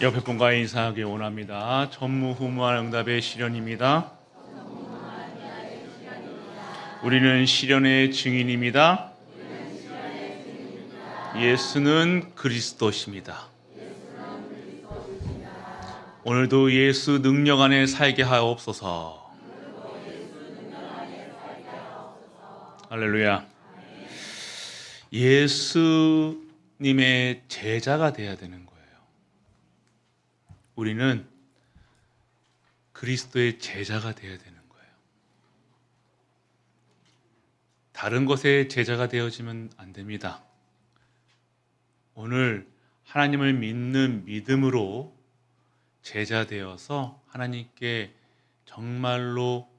옆에 분과 인사하기 원합니다. 전무후무한 응답의 시련입니다. 우리는 시련의 증인입니다. 예수는 그리스도십니다. 오늘도 예수 능력 안에 살게 하옵소서. 할렐루야. 예수님의 제자가 되어야 되는 거예요. 우리는 그리스도의 제자가 되어야 되는 거예요. 다른 것의 제자가 되어지면 안 됩니다. 오늘 하나님을 믿는 믿음으로 제자 되어서 하나님께 정말로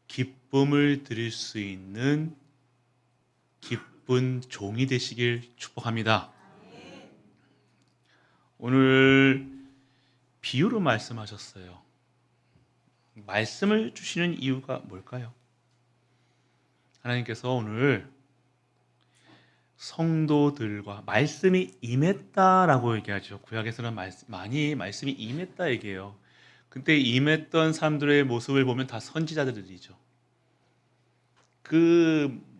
기쁨을 드릴 수 있는 기쁜 종이 되시길 축복합니다. 오늘 비유로 말씀하셨어요. 말씀을 주시는 이유가 뭘까요? 하나님께서 오늘 성도들과 말씀이 임했다라고 얘기하죠. 구약에서는 말씀이 임했다 얘기해요. 그때 임했던 사람들의 모습을 보면 다 선지자들이죠.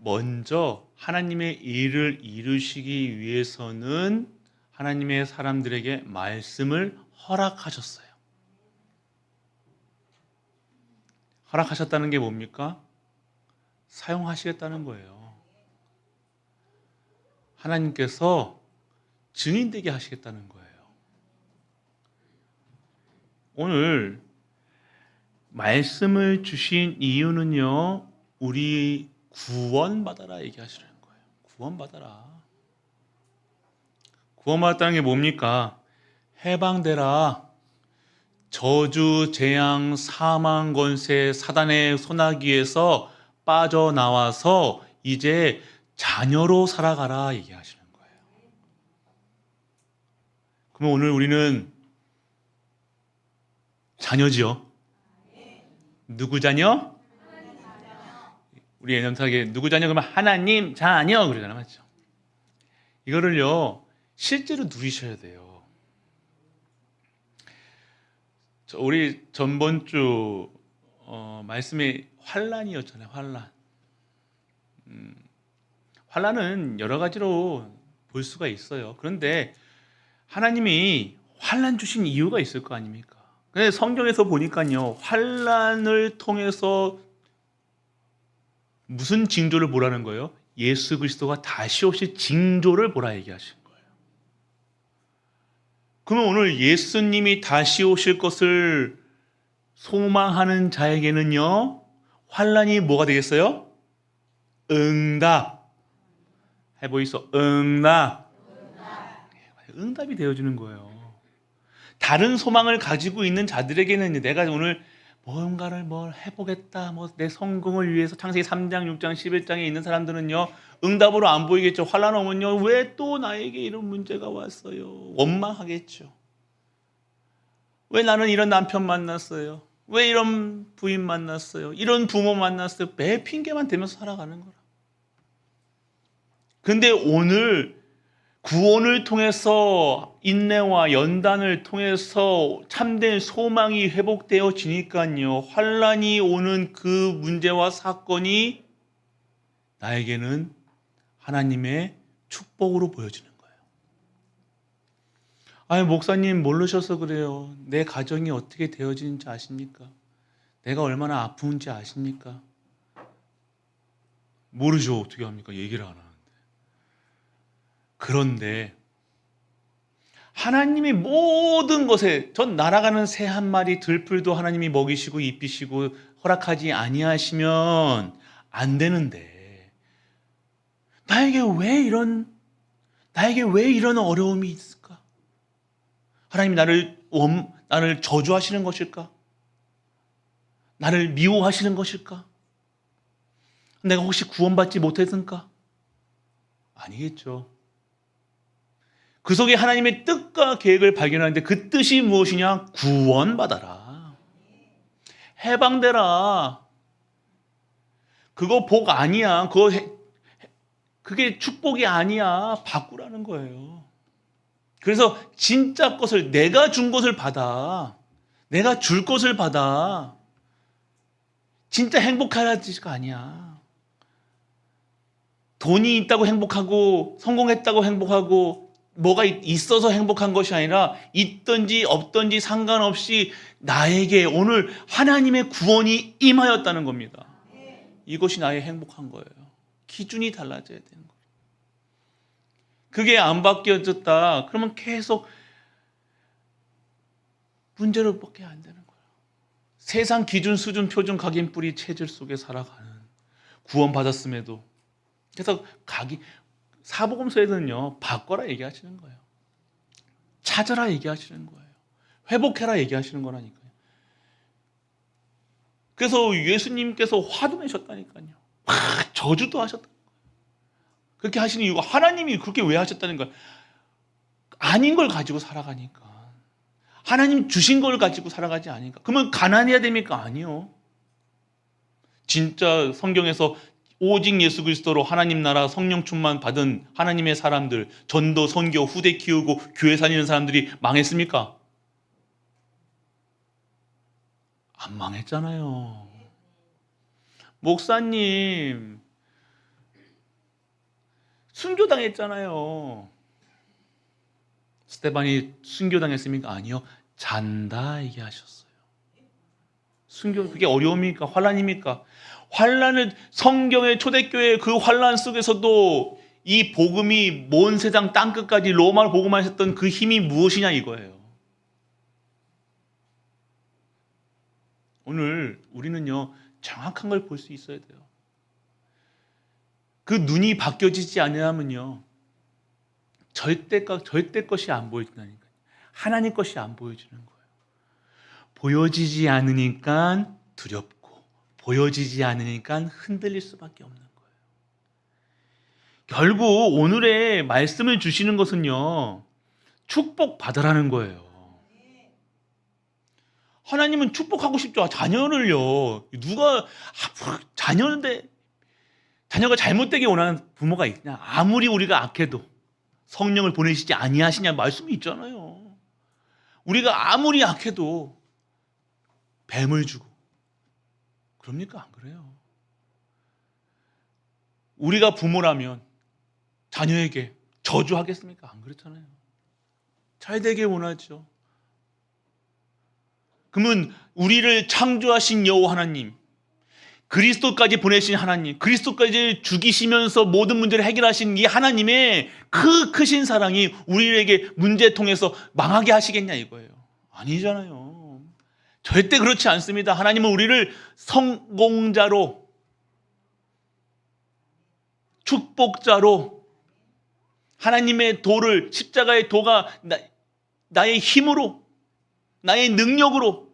먼저 하나님의 일을 이루시기 위해서는 하나님의 사람들에게 말씀을 허락하셨어요. 허락하셨다는 게 뭡니까? 사용하시겠다는 거예요. 하나님께서 증인되게 하시겠다는 거예요. 오늘 말씀을 주신 이유는요, 우리 구원받아라 얘기하시는 거예요. 구원받아라. 구원받았다는 게 뭡니까? 해방되라. 저주, 재앙, 사망, 권세, 사단의 소나기에서 빠져나와서 이제 자녀로 살아가라 얘기하시는 거예요. 그러면 오늘 우리는 자녀지요? 누구 자녀? 우리 예념사에 누구 자녀? 그러면 하나님 자녀 그러잖아요, 맞죠? 이거를요 실제로 누리셔야 돼요. 우리 전번 주 말씀이 환난이었잖아요. 환난은 여러 가지로 볼 수가 있어요. 그런데 하나님이 환난 주신 이유가 있을 거 아닙니까? 근데 성경에서 보니까요, 환난을 통해서 무슨 징조를 보라는 거예요? 예수 그리스도가 다시 오실 징조를 보라 얘기하신 거예요. 그러면 오늘 예수님이 다시 오실 것을 소망하는 자에게는요, 환난이 뭐가 되겠어요? 응답. 해보이소. 응답이 되어주는 거예요. 다른 소망을 가지고 있는 자들에게는 내가 오늘 뭔가를 해보겠다, 내 성공을 위해서 창세기 3장, 6장, 11장에 있는 사람들은요, 응답으로 안 보이겠죠. 환난 오면요, 왜 또 나에게 이런 문제가 왔어요? 원망하겠죠. 왜 나는 이런 남편 만났어요? 왜 이런 부인 만났어요? 이런 부모 만났어요? 매 핑계만 대면서 살아가는 거라. 근데 오늘 구원을 통해서 인내와 연단을 통해서 참된 소망이 회복되어지니까요, 환난이 오는 그 문제와 사건이 나에게는 하나님의 축복으로 보여지는 거예요. 아니, 목사님 모르셔서 그래요. 내 가정이 어떻게 되어지는지 아십니까? 내가 얼마나 아픈지 아십니까? 모르죠. 어떻게 합니까? 얘기를 안 하는데. 그런데 하나님이 모든 것에, 전 날아가는 새 한 마리 들풀도 하나님이 먹이시고 입히시고 허락하지 아니하시면 안 되는데, 나에게 왜 이런 어려움이 있을까? 하나님이 나를 저주하시는 것일까? 나를 미워하시는 것일까? 내가 혹시 구원받지 못했을까? 아니겠죠. 그 속에 하나님의 뜻과 계획을 발견하는데, 그 뜻이 무엇이냐? 구원받아라. 해방되라. 그거 복 아니야. 그게 축복이 아니야. 바꾸라는 거예요. 그래서 진짜 것을, 내가 준 것을 받아. 내가 줄 것을 받아. 진짜 행복하지가 아니야. 돈이 있다고 행복하고 성공했다고 행복하고 뭐가 있어서 행복한 것이 아니라 있든지 없든지 상관없이 나에게 오늘 하나님의 구원이 임하였다는 겁니다. 이것이 나의 행복한 거예요. 기준이 달라져야 되는 거예요. 그게 안 바뀌어졌다 그러면 계속 문제를 밖에 안 되는 거예요. 세상 기준, 수준, 표준, 각인, 뿌리, 체질 속에 살아가는, 구원받았음에도. 그래서 사복음서에서는요, 바꿔라 얘기하시는 거예요. 찾아라 얘기하시는 거예요. 회복해라 얘기하시는 거라니까요. 그래서 예수님께서 화도 내셨다니까요. 저주도 하셨다. 그렇게 하시는 이유가 하나님이 그렇게 왜 하셨다는 거예요. 아닌 걸 가지고 살아가니까. 하나님 주신 걸 가지고 살아가지 않으니까. 그러면 가난해야 됩니까? 아니요. 진짜 성경에서 오직 예수 그리스도로 하나님 나라 성령 충만 받은 하나님의 사람들, 전도, 선교, 후대 키우고 교회 다니는 사람들이 망했습니까? 안 망했잖아요. 목사님 순교당했잖아요. 스테반이 순교당했습니까? 아니요. 잔다 얘기하셨어요. 순교, 그게 어려움입니까? 환란입니까? 환란을, 성경의 초대교회 그 환란 속에서도 이 복음이 먼 세상 땅끝까지 로마를 복음하셨던 그 힘이 무엇이냐 이거예요. 오늘 우리는요, 정확한 걸 볼 수 있어야 돼요. 그 눈이 바뀌어지지 않으면요, 절대 것이 안 보여진다니까요. 하나님 것이 안 보여지는 거예요. 보여지지 않으니까 두렵고, 보여지지 않으니까 흔들릴 수밖에 없는 거예요. 결국 오늘의 말씀을 주시는 것은요, 축복 받으라는 거예요. 하나님은 축복하고 싶죠. 자녀를요. 누가 자녀가 잘못되게 원하는 부모가 있냐? 아무리 우리가 악해도 성령을 보내시지 아니하시냐 말씀이 있잖아요. 우리가 아무리 악해도 뱀을 주고 그럽니까? 안 그래요. 우리가 부모라면 자녀에게 저주하겠습니까? 안 그렇잖아요. 잘 되게 원하죠. 그러면 우리를 창조하신 여호와 하나님, 그리스도까지 보내신 하나님, 그리스도까지 죽이시면서 모든 문제를 해결하신 이 하나님의 그 크신 사랑이 우리에게 문제 통해서 망하게 하시겠냐 이거예요. 아니잖아요. 절대 그렇지 않습니다. 하나님은 우리를 성공자로, 축복자로, 하나님의 도를, 십자가의 도가 나의 힘으로, 나의 능력으로,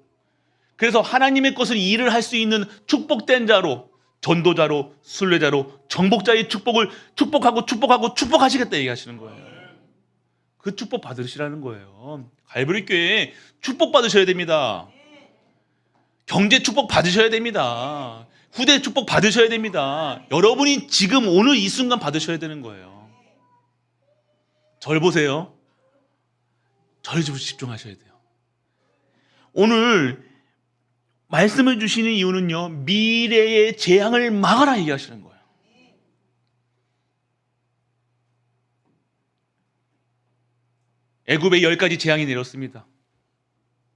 그래서 하나님의 것을 일을 할 수 있는 축복된 자로, 전도자로, 순례자로, 정복자의 축복을 축복하시겠다 얘기하시는 거예요. 그 축복 받으시라는 거예요. 갈보리 교회에 축복 받으셔야 됩니다. 경제 축복 받으셔야 됩니다. 후대 축복 받으셔야 됩니다. 여러분이 지금 오늘 이 순간 받으셔야 되는 거예요. 절 보세요. 절 집중하셔야 돼요. 오늘 말씀을 주시는 이유는요, 미래의 재앙을 막아라 얘기하시는 거예요. 애굽에 10가지 재앙이 내렸습니다.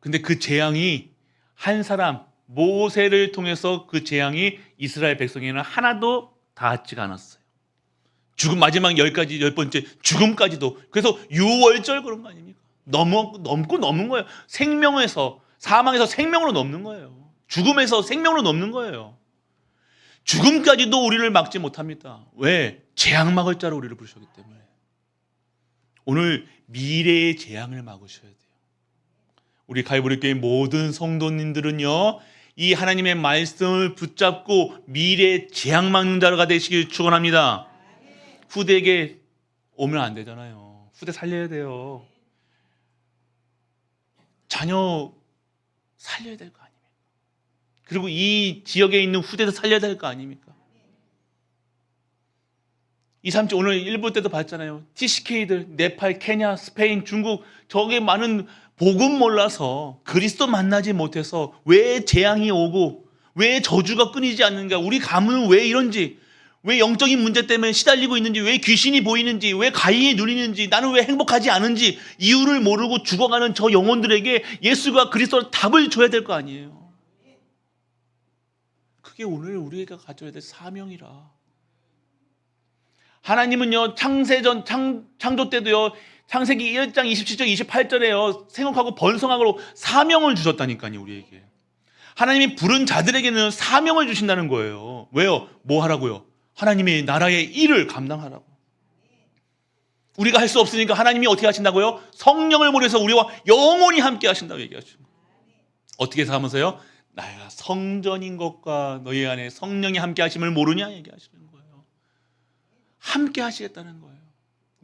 근데 그 재앙이 한 사람, 모세를 통해서 그 재앙이 이스라엘 백성에게는 하나도 닿지가 않았어요. 죽음, 마지막 10가지, 10번째 죽음까지도. 그래서 유월절 그런 거 아닙니까? 넘고 넘는 거예요. 생명에서, 사망에서 생명으로 넘는 거예요. 죽음에서 생명으로 넘는 거예요. 죽음까지도 우리를 막지 못합니다. 왜? 재앙 막을 자로 우리를 부르셨기 때문에. 오늘 미래의 재앙을 막으셔야 돼요. 우리 갈보리 교회 모든 성도님들은요, 이 하나님의 말씀을 붙잡고 미래의 재앙 막는 자가 되시길 축원합니다. 후대에게 오면 안 되잖아요. 후대 살려야 돼요. 자녀 살려야 될 거 아닙니까? 그리고 이 지역에 있는 후대도 살려야 될 거 아닙니까? 2, 3주 오늘 일부 때도 봤잖아요. TCK들, 네팔, 케냐, 스페인, 중국 저게 많은 복음 몰라서 그리스도 만나지 못해서 왜 재앙이 오고 왜 저주가 끊이지 않는가? 우리 가문은 왜 이런지, 왜 영적인 문제 때문에 시달리고 있는지, 왜 귀신이 보이는지, 왜 가인이 누리는지, 나는 왜 행복하지 않은지 이유를 모르고 죽어가는 저 영혼들에게 예수가 그리스도로 답을 줘야 될 거 아니에요. 그게 오늘 우리가 가져야 될 사명이라. 하나님은요, 창조 때도요, 창세기 1장 27절 28절에요 생육하고 번성하고 사명을 주셨다니까요. 우리에게 하나님이 부른 자들에게는 사명을 주신다는 거예요. 왜요? 뭐 하라고요? 하나님의 나라의 일을 감당하라고. 우리가 할 수 없으니까 하나님이 어떻게 하신다고요? 성령을 보내서 우리와 영원히 함께 하신다고 얘기하시는 거예요. 어떻게 해서 하면서요? 나가 성전인 것과 너희 안에 성령이 함께 하심을 모르냐 얘기하시는 거예요. 함께 하시겠다는 거예요.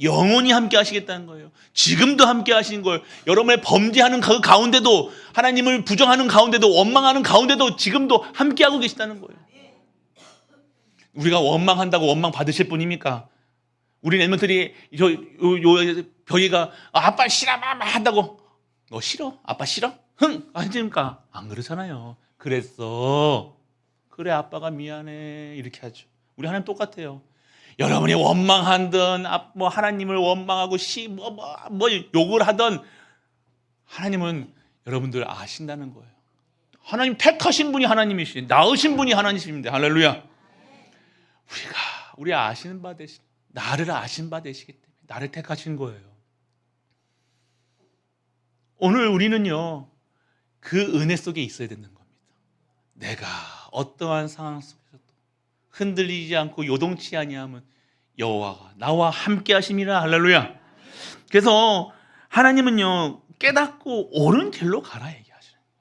영원히 함께 하시겠다는 거예요. 지금도 함께 하시는 거예요. 여러분의 범죄하는 그 가운데도, 하나님을 부정하는 가운데도, 원망하는 가운데도 지금도 함께 하고 계시다는 거예요. 우리가 원망한다고 원망 받으실 분입니까? 우리 랩런트들이 요 벽이가 아빠 싫어 마마 한다고 너 싫어? 아빠 싫어? 흥! 아닙니까? 안 그렇잖아요. 그랬어. 그래 아빠가 미안해 이렇게 하죠. 우리 하나님 똑같아요. 여러분이 원망하든 뭐 하나님을 원망하고 뭐 욕을 하든 하나님은 여러분들 아신다는 거예요. 하나님 택하신 분이 하나님이시니 낳으신 분이 하나님이십니다. 할렐루야. 우리 아시는 바 되시, 나를 아신 바 되시기 때문에 나를 택하신 거예요. 오늘 우리는요 그 은혜 속에 있어야 되는 겁니다. 내가 어떠한 상황 속에서도 흔들리지 않고 요동치 아니하면 여호와가 나와 함께 하심이라. 할렐루야. 그래서 하나님은요 깨닫고 옳은 길로 가라 얘기하시는 거예요.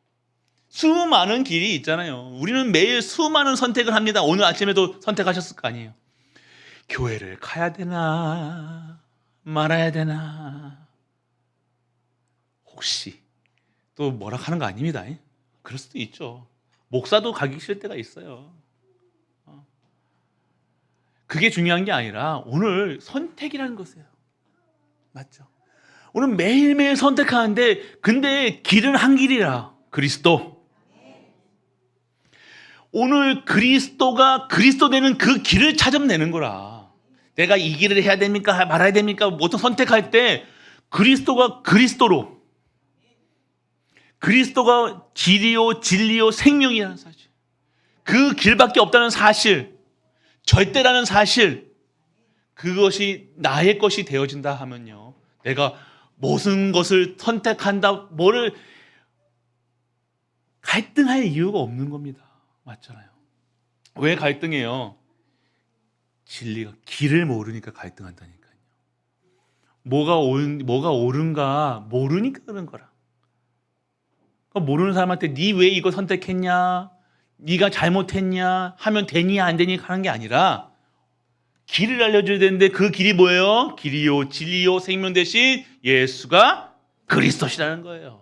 수많은 길이 있잖아요. 우리는 매일 수많은 선택을 합니다. 오늘 아침에도 선택하셨을 거 아니에요. 교회를 가야 되나 말아야 되나, 혹시 또 뭐라 하는 거 아닙니다. 그럴 수도 있죠. 목사도 가기 싫을 때가 있어요. 그게 중요한 게 아니라 오늘 선택이라는 것이에요. 맞죠? 오늘 매일매일 선택하는데 근데 길은 한 길이라. 그리스도. 오늘 그리스도가 그리스도 되는 그 길을 찾아내는 거라. 내가 이 길을 해야 됩니까? 말아야 됩니까? 보통 선택할 때 그리스도가 그리스도로, 그리스도가 길이요 진리요 생명이라는 사실, 그 길밖에 없다는 사실, 절대라는 사실, 그것이 나의 것이 되어진다 하면요 내가 무슨 것을 선택한다, 뭐를 갈등할 이유가 없는 겁니다. 맞잖아요. 왜 갈등해요? 진리가 길을 모르니까 갈등한다니까요. 뭐가 옳은가 모르니까 그런 거라. 모르는 사람한테 네 왜 이거 선택했냐, 네가 잘못했냐 하면 되니 안 되니 하는 게 아니라 길을 알려줘야 되는데 그 길이 뭐예요? 길이요 진리요 생명 대신 예수가 그리스도시라는 거예요.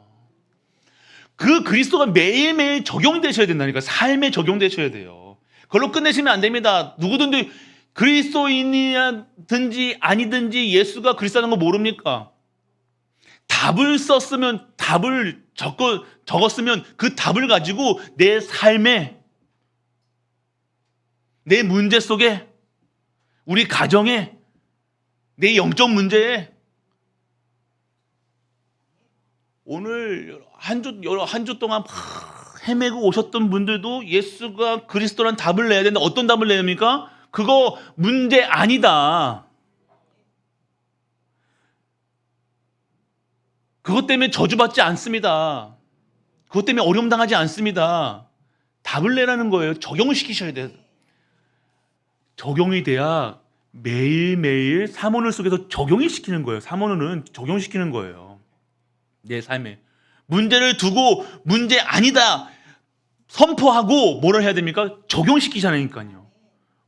그 그리스도가 매일매일 적용되셔야 된다니까. 삶에 적용되셔야 돼요. 그걸로 끝내시면 안 됩니다. 누구든지 그리스도인이든지 아니든지 예수가 그리스도라는 거 모릅니까? 답을 썼으면, 답을 적었으면 그 답을 가지고 내 삶에, 내 문제 속에, 우리 가정에, 내 영적 문제에 오늘 한 주 동안 헤매고 오셨던 분들도 예수가 그리스도란 답을 내야 되는데 어떤 답을 내야 됩니까? 그거 문제 아니다. 그것 때문에 저주받지 않습니다. 그것 때문에 어려움 당하지 않습니다. 답을 내라는 거예요. 적용을 시키셔야 돼요. 적용이 돼야 매일매일 사모늘 속에서 적용이 시키는 거예요. 사모늘은 적용시키는 거예요. 내 삶에. 문제를 두고 문제 아니다 선포하고 뭐를 해야 됩니까? 적용시키자니까요.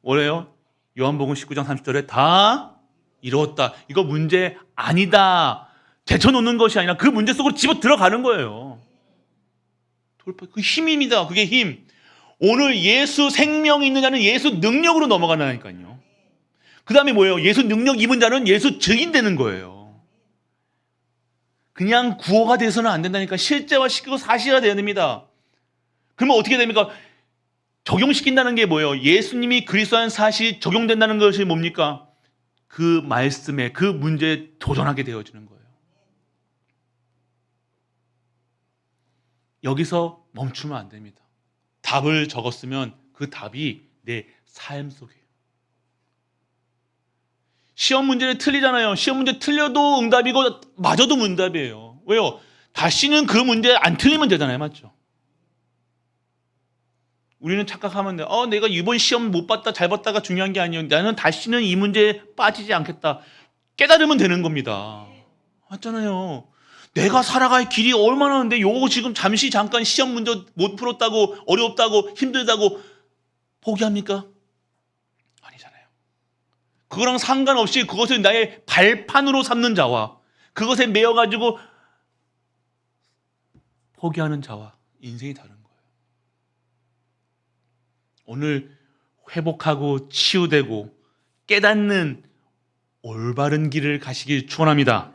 뭐래요? 요한복음 19장 30절에 다 이루었다. 이거 문제 아니다. 제쳐놓는 것이 아니라 그 문제 속으로 집어 들어가는 거예요. 돌파. 그 힘입니다. 그게 힘. 오늘 예수 생명이 있는 자는 예수 능력으로 넘어가나니까요. 그 다음에 뭐예요? 예수 능력 입은 자는 예수 증인되는 거예요. 그냥 구호가 돼서는 안 된다니까. 실제화시키고 사실화돼야 됩니다. 그러면 어떻게 됩니까? 적용시킨다는 게 뭐예요? 예수님이 그리스도라는 사실이 적용된다는 것이 뭡니까? 그 말씀에, 그 문제에 도전하게 되어지는 거예요. 여기서 멈추면 안 됩니다. 답을 적었으면 그 답이 내 삶 속이에요. 시험 문제는 틀리잖아요. 시험 문제 틀려도 응답이고 맞아도 문답이에요. 왜요? 다시는 그 문제 안 틀리면 되잖아요. 맞죠? 우리는 착각하면 돼. 내가 이번 시험 못 봤다, 잘 봤다가 중요한 게 아니에요. 나는 다시는 이 문제에 빠지지 않겠다. 깨달으면 되는 겁니다. 맞잖아요. 내가 살아갈 길이 얼마나 많은데 요거 지금 잠깐 시험 문제 못 풀었다고 어렵다고 힘들다고 포기합니까? 아니잖아요. 그거랑 상관없이 그것을 나의 발판으로 삼는 자와 그것에 매여가지고 포기하는 자와 인생이 다른 거예요. 오늘 회복하고 치유되고 깨닫는 올바른 길을 가시길 축원합니다.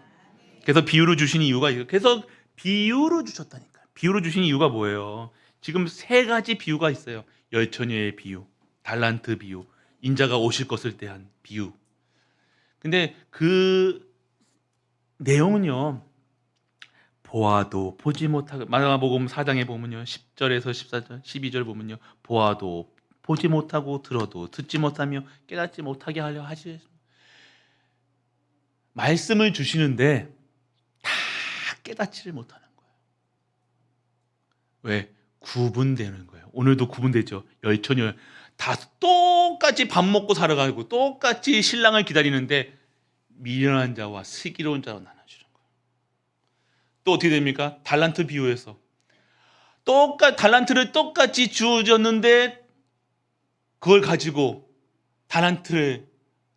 그래서 비유로 주신 이유가 있어요. 그래서 비유로 주셨다니까. 비유로 주신 이유가 뭐예요? 지금 세 가지 비유가 있어요. 열처녀의 비유, 달란트 비유, 인자가 오실 것을 대한 비유. 근데 그 내용은요. 보아도 보지 못하고 마가복음 4장에 보면요. 10절에서 14절, 12절 보면요. 보아도 보지 못하고 들어도 듣지 못하며 깨닫지 못하게 하려 하시. 말씀을 주시는데 다 깨닫지를 못하는 거예요. 왜? 구분되는 거예요. 오늘도 구분되죠. 열처녀 다 똑같이 밥 먹고 살아가고 똑같이 신랑을 기다리는데 미련한 자와 슬기로운 자로 나눠주는 거예요. 또 어떻게 됩니까? 달란트 비유에서 달란트를 똑같이 주어졌는데 그걸 가지고 달란트를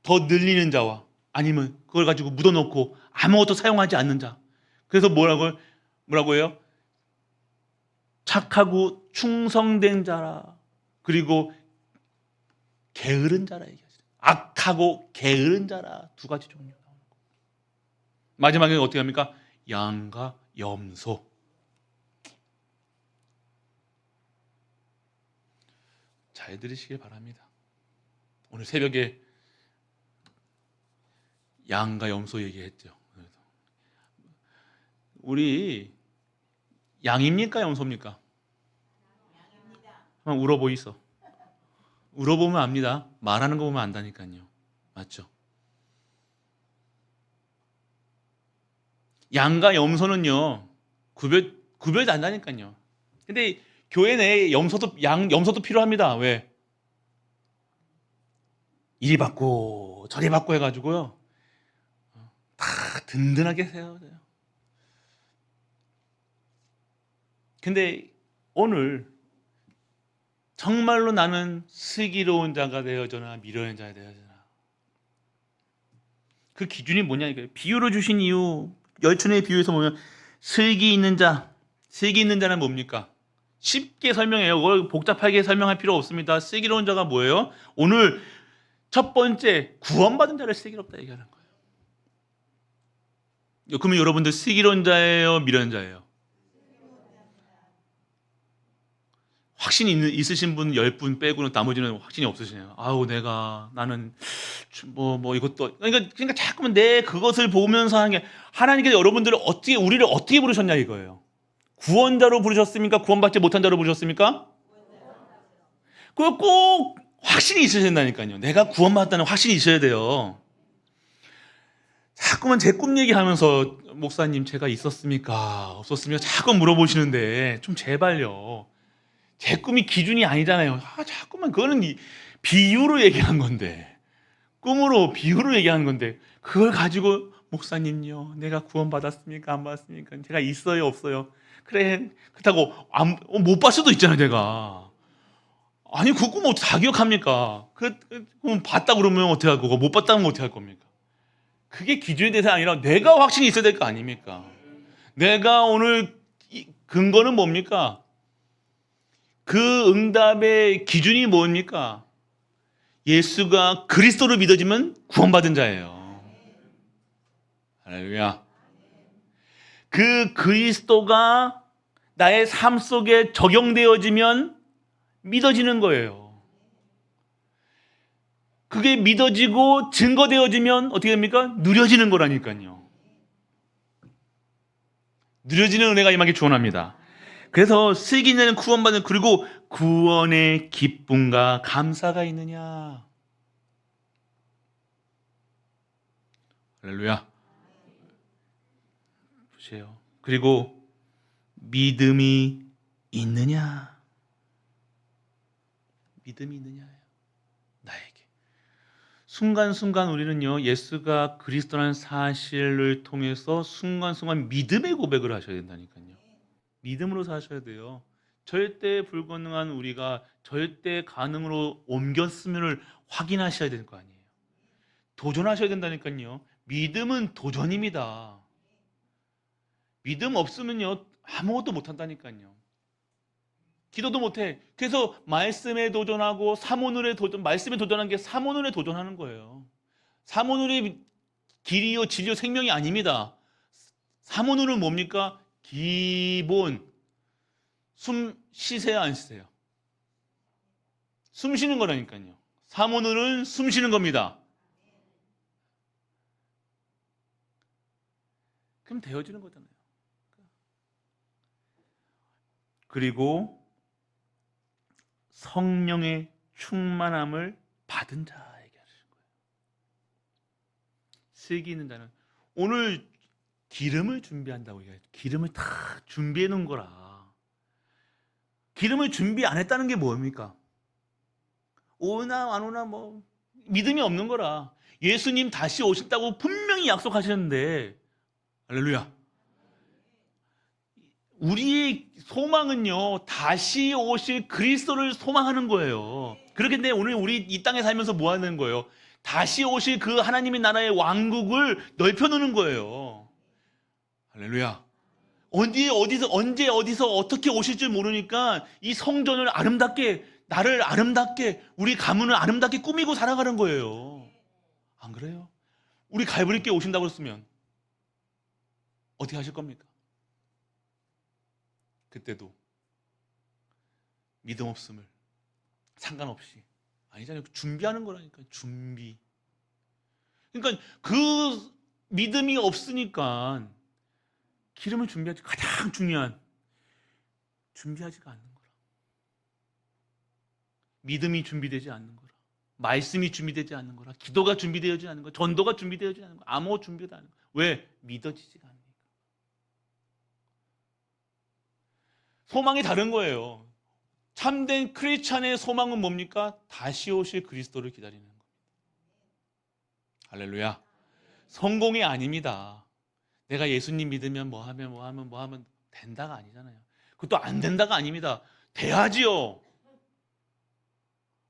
더 늘리는 자와 아니면 그걸 가지고 묻어놓고 아무것도 사용하지 않는 자. 그래서 뭐라고 해요? 착하고 충성된 자라. 그리고 게으른 자라 얘기하죠. 악하고 게으른 자라. 두 가지 종류. 마지막에 어떻게 합니까? 양과 염소. 잘 들으시길 바랍니다. 오늘 새벽에 양과 염소 얘기했죠. 우리 양입니까? 염소입니까? 한번 울어보이소. 울어보면 압니다. 말하는 거 보면 안다니까요. 맞죠? 양과 염소는요 구별이 안 나니까요. 근데 교회 내에 염소도 필요합니다. 왜? 이리 받고 저리 받고 해가지고요 다 든든하게 세워야 돼요. 근데 오늘 정말로 나는 슬기로운 자가 되어져나 미련한 자가 되어져나 그 기준이 뭐냐 이거예요. 비유로 주신 이유 열천의 비유에서 보면 슬기 있는 자는 뭡니까? 쉽게 설명해요. 그걸 복잡하게 설명할 필요 없습니다. 슬기로운 자가 뭐예요? 오늘 첫 번째 구원받은 자를 슬기롭다 얘기하는 거예요. 그러면 여러분들 슬기로운 자예요? 미련한 자예요? 확신이 있으신 분 10분 빼고는 나머지는 확신이 없으시네요. 나는 이것도 그러니까 자꾸만 내 그것을 보면서 하는 게 하나님께서 우리를 어떻게 부르셨냐 이거예요. 구원자로 부르셨습니까? 구원받지 못한 자로 부르셨습니까? 그거 꼭 확신이 있으셔야 된다니까요. 내가 구원받았다는 확신이 있어야 돼요. 자꾸만 제 꿈 얘기하면서 목사님 제가 있었습니까? 없었습니까? 자꾸 물어보시는데 좀 제발요. 제 꿈이 기준이 아니잖아요. 자꾸만 그거는 비유로 얘기한 건데 꿈으로 비유로 얘기하는 건데 그걸 가지고 목사님요 내가 구원받았습니까? 안 받았습니까? 제가 있어요? 없어요? 그래 그렇다고 못 봤을 수도 있잖아요. 내가 아니 그 꿈 어떻게 다 기억합니까? 그럼 봤다 그러면 어떻게 할 거고 못 봤다면 어떻게 할 겁니까? 그게 기준이 돼서 아니라 내가 확신이 있어야 될 거 아닙니까? 내가 오늘 근거는 뭡니까? 그 응답의 기준이 뭡니까? 예수가 그리스도로 믿어지면 구원받은 자예요. 할렐루야. 그 그리스도가 나의 삶 속에 적용되어지면 믿어지는 거예요. 그게 믿어지고 증거되어지면 어떻게 됩니까? 누려지는 거라니까요. 누려지는 은혜가 임하기 축원합니다. 그래서 슬기는 구원받는, 그리고 구원의 기쁨과 감사가 있느냐. 할렐루야. 보세요. 그리고 믿음이 있느냐. 믿음이 있느냐예요. 나에게. 순간순간 우리는요, 예수가 그리스도라는 사실을 통해서 순간순간 믿음의 고백을 하셔야 된다니까요. 믿음으로 사셔야 돼요. 절대 불가능한 우리가 절대 가능으로 옮겼음을 확인하셔야 될 거 아니에요. 도전하셔야 된다니까요. 믿음은 도전입니다. 믿음 없으면요, 아무것도 못한다니까요. 기도도 못해. 그래서 말씀에 도전하고 사모늘에 도전, 말씀에 도전하는 게 사모늘에 도전하는 거예요. 사모늘이 길이요 진리요 생명이 아닙니다. 사모늘은 뭡니까? 기본. 숨 쉬세요, 안 쉬세요? 숨 쉬는 거라니까요. 사모늘은 숨 쉬는 겁니다. 그럼 되어지는 거잖아요. 그리고 성령의 충만함을 받은 자에게 하시는 거예요. 슬기 있는 자는 오늘 기름을 준비한다고 얘기해요. 기름을 다 준비해 놓은 거라. 기름을 준비 안 했다는 게 뭡니까? 오나 안 오나 뭐 믿음이 없는 거라. 예수님 다시 오신다고 분명히 약속하셨는데, 할렐루야. 우리의 소망은요, 다시 오실 그리스도를 소망하는 거예요. 그렇기 때문에 오늘 우리 이 땅에 살면서 뭐 하는 거예요? 다시 오실 그 하나님의 나라의 왕국을 넓혀놓는 거예요. 할렐루야. 언제 어디서 어떻게 오실 줄 모르니까 이 성전을 아름답게, 나를 아름답게, 우리 가문을 아름답게 꾸미고 살아가는 거예요. 안 그래요? 우리 갈보리께 오신다고 했으면 어떻게 하실 겁니까? 그때도 믿음 없음을 상관없이, 아니잖아요. 준비하는 거라니까. 준비. 그러니까 그 믿음이 없으니까 기름을 준비하지, 가장 중요한 준비하지가 않는 거라. 믿음이 준비되지 않는 거라. 말씀이 준비되지 않는 거라. 기도가 준비되지 않는 거라. 전도가 준비되지 않는 거라. 아무 준비도 안 하는 거라. 왜? 믿어지지가 않으니까. 소망이 다른 거예요. 참된 크리스찬의 소망은 뭡니까? 다시 오실 그리스도를 기다리는 겁니다. 할렐루야. 성공이 아닙니다. 내가 예수님 믿으면 뭐 하면 된다가 아니잖아요. 그것도 안 된다가 아닙니다. 돼야지요.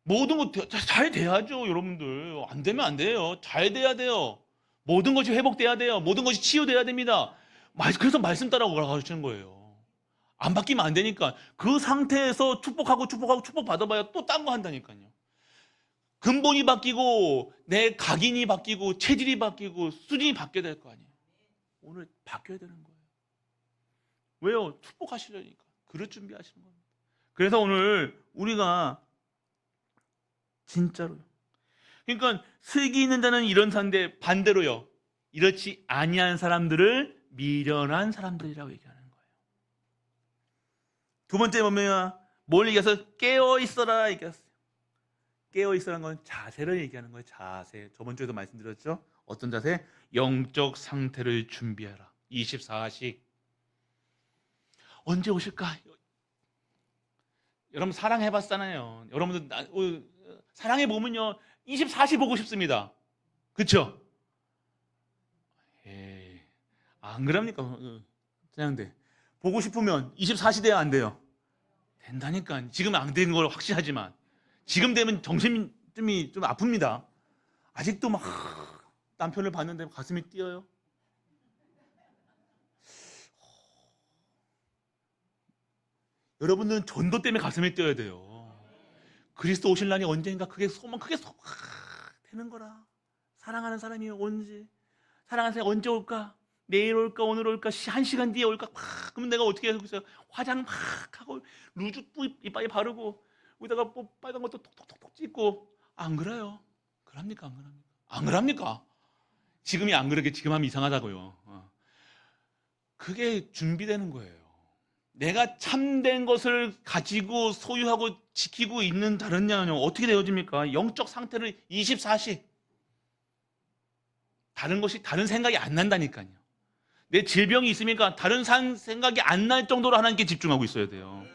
모든 것 잘 돼야죠, 여러분들. 안 되면 안 돼요. 잘 돼야 돼요. 모든 것이 회복돼야 돼요. 모든 것이 치유돼야 됩니다. 그래서 말씀 따라 가시는 거예요. 안 바뀌면 안 되니까. 그 상태에서 축복 받아봐야 또 딴 거 한다니까요. 근본이 바뀌고 내 각인이 바뀌고 체질이 바뀌고 수준이 바뀌어야 될 거 아니에요. 오늘 바뀌어야 되는 거예요. 왜요? 축복하시려니까. 그릇 준비하시는 겁니다. 그래서 오늘 우리가 진짜로요. 그러니까 슬기 있는 자는 이런 사람인데, 반대로요, 이렇지 아니한 사람들을 미련한 사람들이라고 얘기하는 거예요. 두 번째 보면 뭘 얘기해서 깨어 있어라 얘기했어요. 깨어 있어라는 건 자세를 얘기하는 거예요. 자세. 저번 주에도 말씀드렸죠. 어떤 자세? 영적 상태를 준비하라. 24식. 언제 오실까? 여러분 사랑해봤잖아요. 여러분들 사랑해보면요 24시 보고 싶습니다. 그쵸? 에이, 안 그럽니까? 그냥데 보고 싶으면 24시 돼야 안 돼요? 된다니까. 지금 안 되는 걸 확실하지만 지금 되면 정신이 좀 아픕니다. 아직도 막 남편을 봤는데 가슴이 뛰어요. 여러분들은 전도 때문에 가슴이 뛰어야 돼요. 그리스도 오실 날이 언제인가 그게 소망 되는 거라. 사랑하는 사람이 언제, 사랑하는 사람이 언제 올까? 내일 올까? 오늘 올까? 한 시간 뒤에 올까? 그러면 내가 어떻게 해서 화장 막 하고 루즈 이빨에 바르고 여기다가 뭐 빨간 것도 톡톡톡톡 찍고. 안 그래요? 그럽니까? 안 그럽니까? 안 그럽니까? 지금이 안 그러게 지금 하면 이상하다고요. 그게 준비되는 거예요. 내가 참된 것을 가지고 소유하고 지키고 있는 다른냐는요, 어떻게 되어집니까? 영적 상태를 24시 다른 것이, 다른 생각이 안 난다니까요. 내 질병이 있으니까 다른 생각이 안 날 정도로 하나님께 집중하고 있어야 돼요.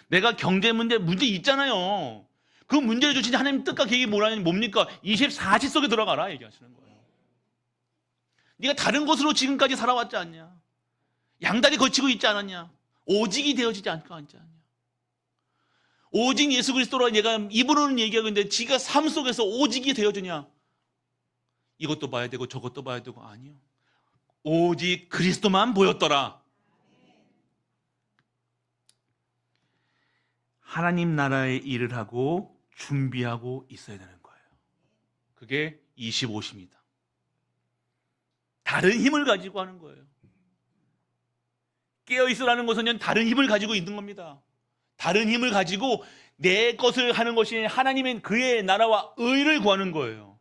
내가 경제 문제 있잖아요. 그 문제를 주신 하나님 뜻과 계획이 뭡니까? 24시 속에 들어가라 얘기하시는 거예요. 네가 다른 것으로 지금까지 살아왔지 않냐? 양다리 거치고 있지 않았냐? 오직이 되어지지 않지 않냐? 오직 예수 그리스도로 내가 입으로는 얘기하고 있는데 지가 삶 속에서 오직이 되어지냐? 이것도 봐야 되고 저것도 봐야 되고. 아니요. 오직 그리스도만 보였더라. 하나님 나라의 일을 하고 준비하고 있어야 되는 거예요. 그게 25시입니다. 다른 힘을 가지고 하는 거예요. 깨어있으라는 것은 다른 힘을 가지고 있는 겁니다. 다른 힘을 가지고 내 것을 하는 것이 하나님의 그의 나라와 의를 구하는 거예요.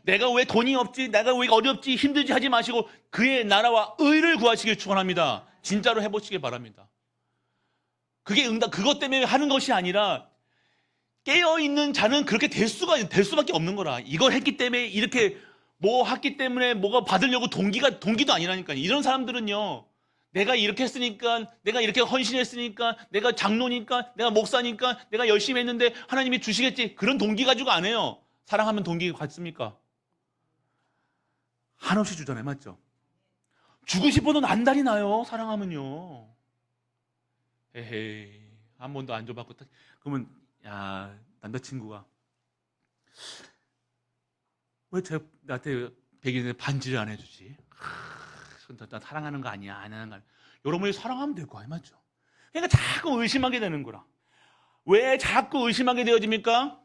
내가 왜 돈이 없지, 내가 왜 어렵지, 힘들지 하지 마시고 그의 나라와 의를 구하시길 축원합니다. 진짜로 해보시길 바랍니다. 그게 그것 때문에 하는 것이 아니라 깨어있는 자는 그렇게 될 수밖에 없는 거라. 이걸 했기 때문에 이렇게 뭐 했기 때문에 뭐가 받으려고 동기도 아니라니까요. 이런 사람들은요, 내가 이렇게 했으니까, 내가 이렇게 헌신했으니까, 내가 장로니까, 내가 목사니까, 내가 열심히 했는데 하나님이 주시겠지. 그런 동기 가지고 안 해요. 사랑하면 동기 같습니까? 한없이 주잖아요. 맞죠? 주고 싶어도 난달이 나요. 사랑하면요. 에헤이, 한 번도 안 줘봤고. 그러면 야, 남자친구가 왜 나한테 100일에 반지를 안 해주지? 나 사랑하는 거 아니야, 안 하는 거 아니야. 여러분이 사랑하면 될 거 아니야, 맞죠? 그러니까 자꾸 의심하게 되는 거라. 왜 자꾸 의심하게 되어집니까?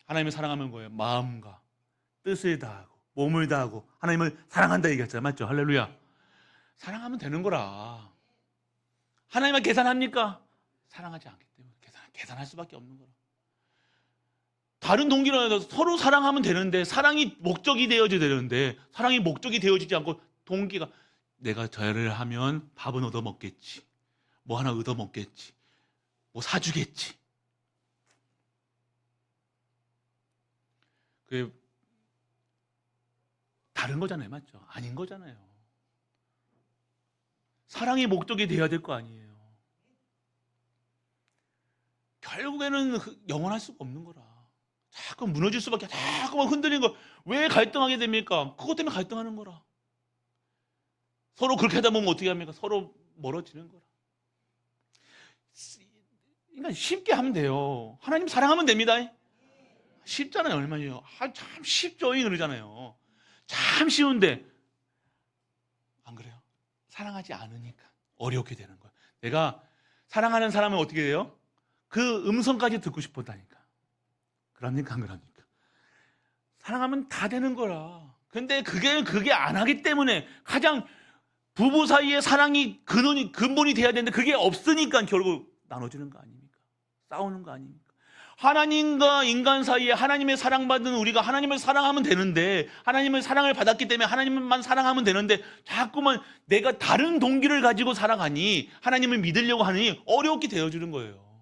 하나님을 사랑하는 거예요. 마음과 뜻을 다하고 몸을 다하고 하나님을 사랑한다 얘기했잖아요, 맞죠? 할렐루야. 사랑하면 되는 거라. 하나님을 계산합니까? 사랑하지 않기 때문에 계산할 수밖에 없는 거라. 다른 동기로 해서 서로 사랑하면 되는데, 사랑이 목적이 되어져야 되는데, 사랑이 목적이 되어지지 않고 동기가 내가 저를 하면 밥은 얻어 먹겠지, 뭐 하나 얻어 먹겠지, 뭐 사주겠지. 그게 다른 거잖아요, 맞죠? 아닌 거잖아요. 사랑이 목적이 돼야 될 거 아니에요. 결국에는 영원할 수가 없는 거라. 자꾸 무너질 수밖에, 자꾸만 흔들리는 거. 왜 갈등하게 됩니까? 그것 때문에 갈등하는 거라. 서로 그렇게 하다 보면 어떻게 합니까? 서로 멀어지는 거라. 그러니까 쉽게 하면 돼요. 하나님 사랑하면 됩니다. 쉽잖아요. 얼마나. 참 쉽죠. 그러잖아요. 참 쉬운데 안 그래요? 사랑하지 않으니까 어렵게 되는 거야. 내가 사랑하는 사람은 어떻게 돼요? 그 음성까지 듣고 싶었다니까. 그럽니까? 안 그럽니까? 사랑하면 다 되는 거라. 근데 그게 안 하기 때문에, 가장 부부 사이에 사랑이 근본이 돼야 되는데 그게 없으니까 결국 나눠지는 거 아닙니까? 싸우는 거 아닙니까? 하나님과 인간 사이에 하나님의 사랑받은 우리가 하나님을 사랑하면 되는데, 하나님의 사랑을 받았기 때문에 하나님만 사랑하면 되는데, 자꾸만 내가 다른 동기를 가지고 살아가니, 하나님을 믿으려고 하니 어렵게 되어주는 거예요.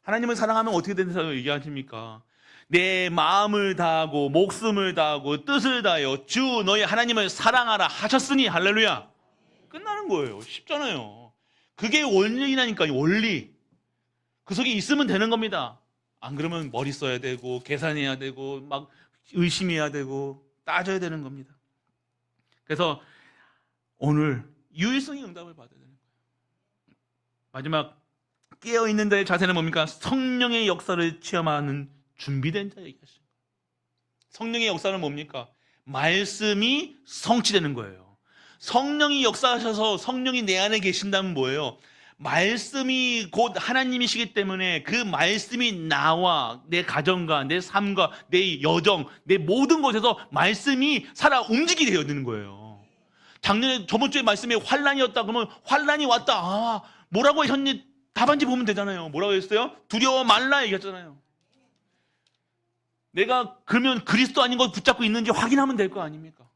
하나님을 사랑하면 어떻게 된다고 얘기하십니까? 내 마음을 다하고 목숨을 다하고 뜻을 다하여 주 너희 하나님을 사랑하라 하셨으니. 할렐루야. 끝나는 거예요. 쉽잖아요. 그게 원리라니까요. 원리. 그 속에 있으면 되는 겁니다. 안 그러면 머리 써야 되고 계산해야 되고 막 의심해야 되고 따져야 되는 겁니다. 그래서 오늘 유일성의 응답을 받아야 되는 거예요. 마지막, 깨어있는 자의 자세는 뭡니까? 성령의 역사를 체험하는 준비된 자 얘기하시는 거예요. 성령의 역사는 뭡니까? 말씀이 성취되는 거예요. 성령이 역사하셔서 성령이 내 안에 계신다면 뭐예요? 말씀이 곧 하나님이시기 때문에 그 말씀이 나와 내 가정과 내 삶과 내 여정, 내 모든 곳에서 말씀이 살아 움직이게 되는 거예요. 작년에 저번 주에 말씀에 환란이었다 그러면 환란이 왔다. 아, 뭐라고 하셨니? 답안지 보면 되잖아요. 뭐라고 했어요? 두려워 말라 얘기했잖아요. 내가 그러면 그리스도 아닌 걸 붙잡고 있는지 확인하면 될 거 아닙니까?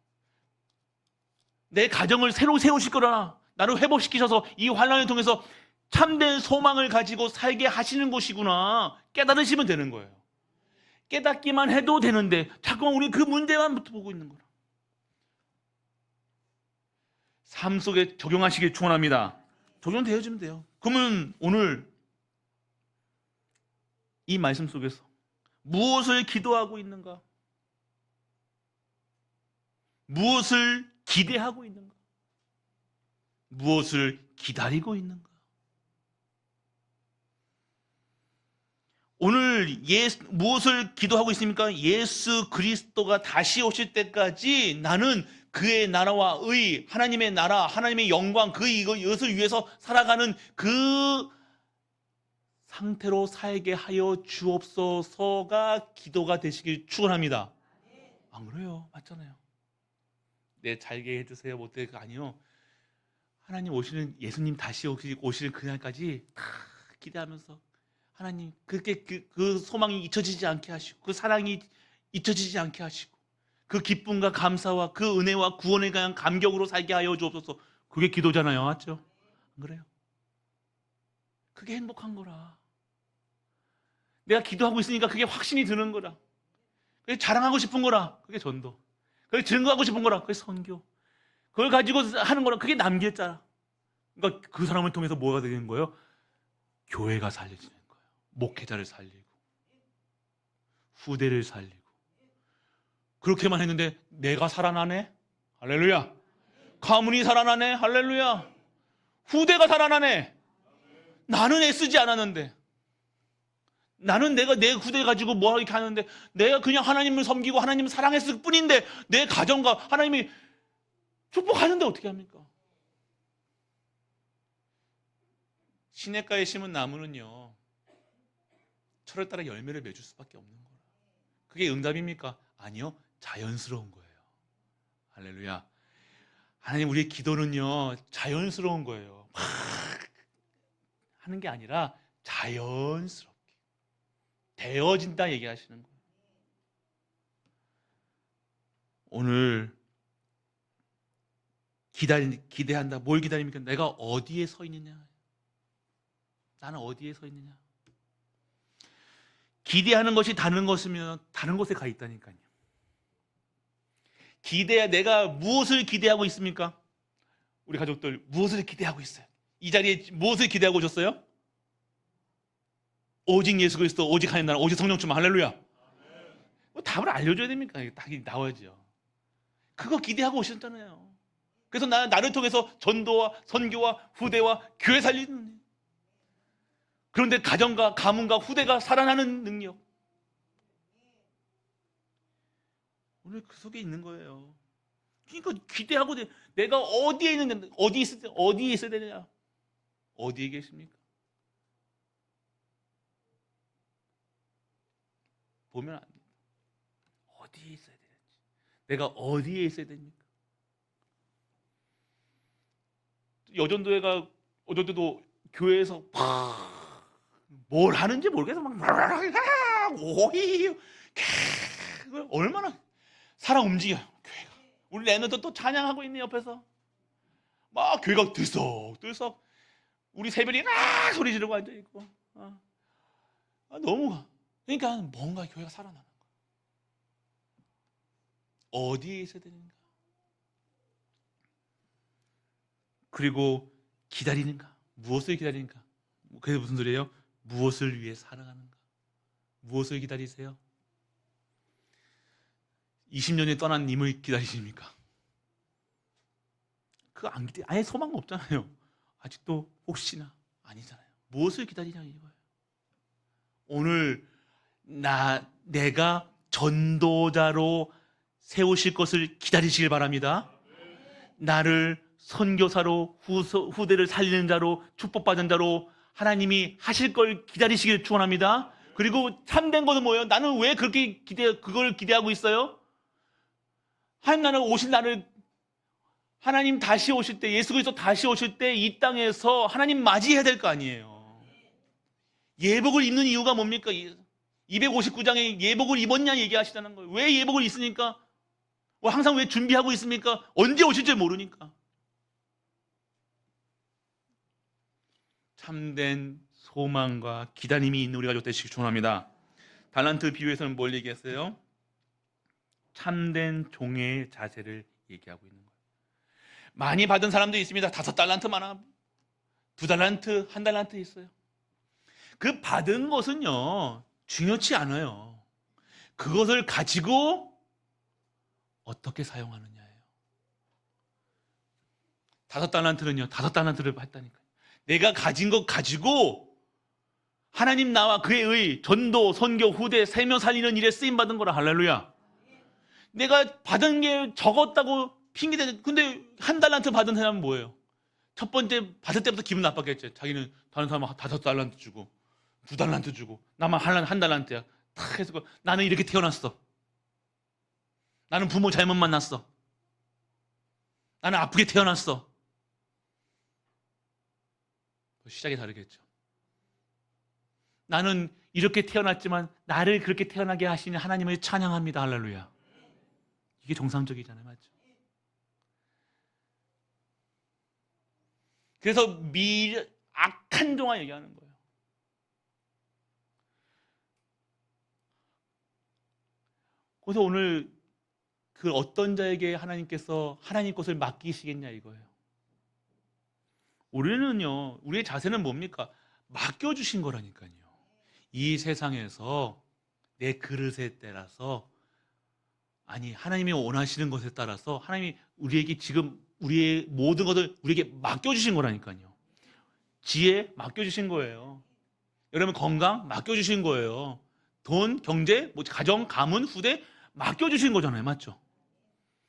내 가정을 새로 세우실 거라 나를 회복시키셔서 이 환란을 통해서 참된 소망을 가지고 살게 하시는 곳이구나 깨달으시면 되는 거예요. 깨닫기만 해도 되는데 자꾸만 우리 그 문제만 보고 있는 거라. 삶 속에 적용하시길 축원합니다. 적용되어지면 돼요. 그러면 오늘 이 말씀 속에서 무엇을 기도하고 있는가? 무엇을 기대하고 있는가? 무엇을 기다리고 있는가? 오늘 무엇을 기도하고 있습니까? 예수 그리스도가 다시 오실 때까지 나는 그의 나라와 의, 하나님의 나라, 하나님의 영광, 이것을 위해서 살아가는 그 상태로 살게 하여 주옵소서가 기도가 되시길 축원합니다. 안 그래요? 맞잖아요. 네, 잘게 해주세요. 못해 아니요. 하나님 오시는 예수님 다시 오시는 그날까지 다 기대하면서 하나님 그렇게 그 소망이 잊혀지지 않게 하시고 그 사랑이 잊혀지지 않게 하시고 그 기쁨과 감사와 그 은혜와 구원에 대한 감격으로 살게 하여 주옵소서. 그게 기도잖아요. 맞죠? 안 그래요? 그게 행복한 거라. 내가 기도하고 있으니까 그게 확신이 드는 거라. 그게 자랑하고 싶은 거라. 그게 전도. 그게 증거하고 싶은 거라. 그게 선교. 그걸 가지고 하는 거라. 그게 남겼잖아. 그러니까 그 사람을 통해서 뭐가 되는 거예요? 교회가 살려지는 거예요. 목회자를 살리고 후대를 살리고. 그렇게만 했는데 내가 살아나네? 할렐루야. 가문이 살아나네? 할렐루야. 후대가 살아나네? 나는 애쓰지 않았는데, 나는 내가 내 후대 가지고 뭐 이렇게 하는데, 내가 그냥 하나님을 섬기고 하나님을 사랑했을 뿐인데 내 가정과 하나님이 축복하는데 어떻게 합니까? 시냇가에 심은 나무는요 철을 따라 열매를 맺을 수밖에 없는 거라. 그게 응답입니까? 아니요, 자연스러운 거예요. 할렐루야. 하나님, 우리의 기도는요 자연스러운 거예요. 막 하는 게 아니라 자연스럽게 되어진다 얘기하시는 거예요. 오늘 기대한다. 뭘 기다립니까? 내가 어디에 서 있느냐? 나는 어디에 서 있느냐? 기대하는 것이 다른 것이면 다른 곳에 가 있다니까요. 내가 무엇을 기대하고 있습니까? 우리 가족들 무엇을 기대하고 있어요? 이 자리에 무엇을 기대하고 오셨어요? 오직 예수 그리스도, 오직 하나님 나라, 오직 성령 충만. 할렐루야. 답을 알려줘야 됩니까? 답이 나와야죠. 그거 기대하고 오셨잖아요. 그래서 나를 통해서 전도와 선교와 후대와 교회 살리는, 그런데 가정과 가문과 후대가 살아나는 능력, 오늘 그 속에 있는 거예요. 그러니까 기대하고 내가 어디에 있는데, 어디에 있어야 되느냐? 어디에 계십니까? 보면 안 돼요. 어디에 있어야 되는지, 내가 어디에 있어야 됩니까? 여전도회가 어저께도 교회에서 뭘 하는지 모르겠어. 막 오히 얼마나 사람 움직여 교회가. 우리 애너도 또 찬양하고 있네 옆에서. 막 교회가 들썩들썩 우리 새별이 소리 지르고 앉아 있고. 너무, 그러니까 뭔가 교회가 살아나는 거야. 어디에 있어야 되는가? 그리고 기다리는가? 무엇을 기다리는가? 그게 무슨 소리예요? 무엇을 위해 살아가는가? 무엇을 기다리세요? 20년에 떠난 님을 기다리십니까? 그거 안 기대, 아예 소망 없잖아요. 아직도 혹시나 아니잖아요. 무엇을 기다리냐 이거예요. 오늘 내가 전도자로 세우실 것을 기다리시길 바랍니다. 나를 선교사로 후대를 살리는 자로 축복받은 자로 하나님이 하실 걸 기다리시길 축원합니다. 그리고 참된 것은 뭐예요? 나는 왜 그렇게 그걸 기대하고 있어요? 하나님 나는 오실 날을, 하나님 다시 오실 때, 예수 그리스도 다시 오실 때 이 땅에서 하나님 맞이해야 될 거 아니에요. 예복을 입는 이유가 뭡니까? 259장에 예복을 입었냐 얘기하시다는 거예요. 왜 예복을 입습니까? 항상 왜 준비하고 있습니까? 언제 오실지 모르니까. 참된 소망과 기다림이 있는 우리 가족 되시기 축원합니다. 달란트 비유에서는 뭘 얘기했어요? 참된 종의 자세를 얘기하고 있는 거예요. 많이 받은 사람도 있습니다. 5달란트 많아, 2달란트, 1달란트 있어요. 그 받은 것은요 중요치 않아요. 그것을 가지고 어떻게 사용하느냐예요. 5달란트는요 5달란트를 했다니까요. 내가 가진 것 가지고 하나님 나와 그의 의, 전도, 선교, 후대, 세며 살리는 일에 쓰임받은 거라. 할렐루야. 내가 받은 게 적었다고 핑계대는. 근데 1달란트 받은 사람은 뭐예요? 첫 번째 받을 때부터 기분 나빴겠지. 자기는 다른 사람은 5달란트 주고 2달란트 주고 나만 1달란트야. 탁 해서 나는 이렇게 태어났어. 나는 부모 잘못 만났어. 나는 아프게 태어났어. 시작이 다르겠죠. 나는 이렇게 태어났지만 나를 그렇게 태어나게 하시는 하나님을 찬양합니다. 할렐루야. 이게 정상적이잖아요. 맞죠? 그래서 악한 종아 얘기하는 거예요. 그래서 오늘 그 어떤 자에게 하나님께서 하나님 것을 맡기시겠냐 이거예요. 우리는요, 우리의 자세는 뭡니까? 맡겨주신 거라니까요. 이 세상에서 내 그릇에 따라서, 아니 하나님이 원하시는 것에 따라서 하나님이 우리에게 지금 우리의 모든 것을 우리에게 맡겨주신 거라니까요. 지혜 맡겨주신 거예요. 여러분 건강 맡겨주신 거예요. 돈, 경제, 가정, 가문, 후대 맡겨주신 거잖아요. 맞죠?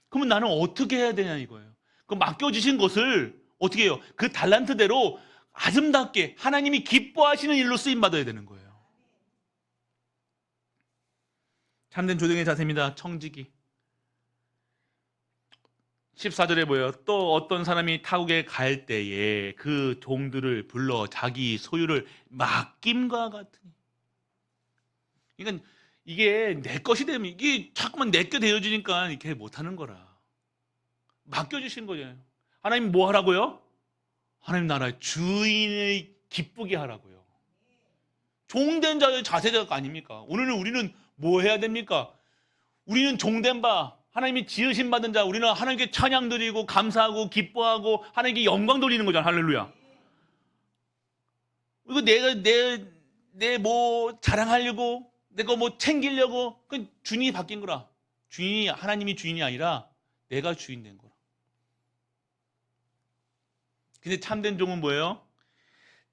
그러면 나는 어떻게 해야 되냐 이거예요. 그 맡겨주신 것을 어떻게 해요? 그 달란트대로 아름답게 하나님이 기뻐하시는 일로 쓰임받아야 되는 거예요. 참된 조정의 자세입니다. 청지기. 14절에 뭐예요? 또 어떤 사람이 타국에 갈 때에 그 종들을 불러 자기 소유를 맡김과 같으니. 그러니까 이게 내 것이 되면 이게 자꾸만 내게 되어지니까 이렇게 못하는 거라. 맡겨주신 거잖아요. 하나님 뭐 하라고요? 하나님 나라의 주인을 기쁘게 하라고요. 종된 자의 자세가 아닙니까? 오늘은 우리는 뭐 해야 됩니까? 우리는 종된 바, 하나님이 지으신 받은 자, 우리는 하나님께 찬양 드리고 감사하고 기뻐하고 하나님께 영광 돌리는 거잖아. 할렐루야. 이거 내 뭐 자랑하려고, 내가 뭐 챙기려고, 그 주인이 바뀐 거라. 주인이, 하나님이 주인이 아니라 내가 주인 된 거라. 근데 참된 종은 뭐예요?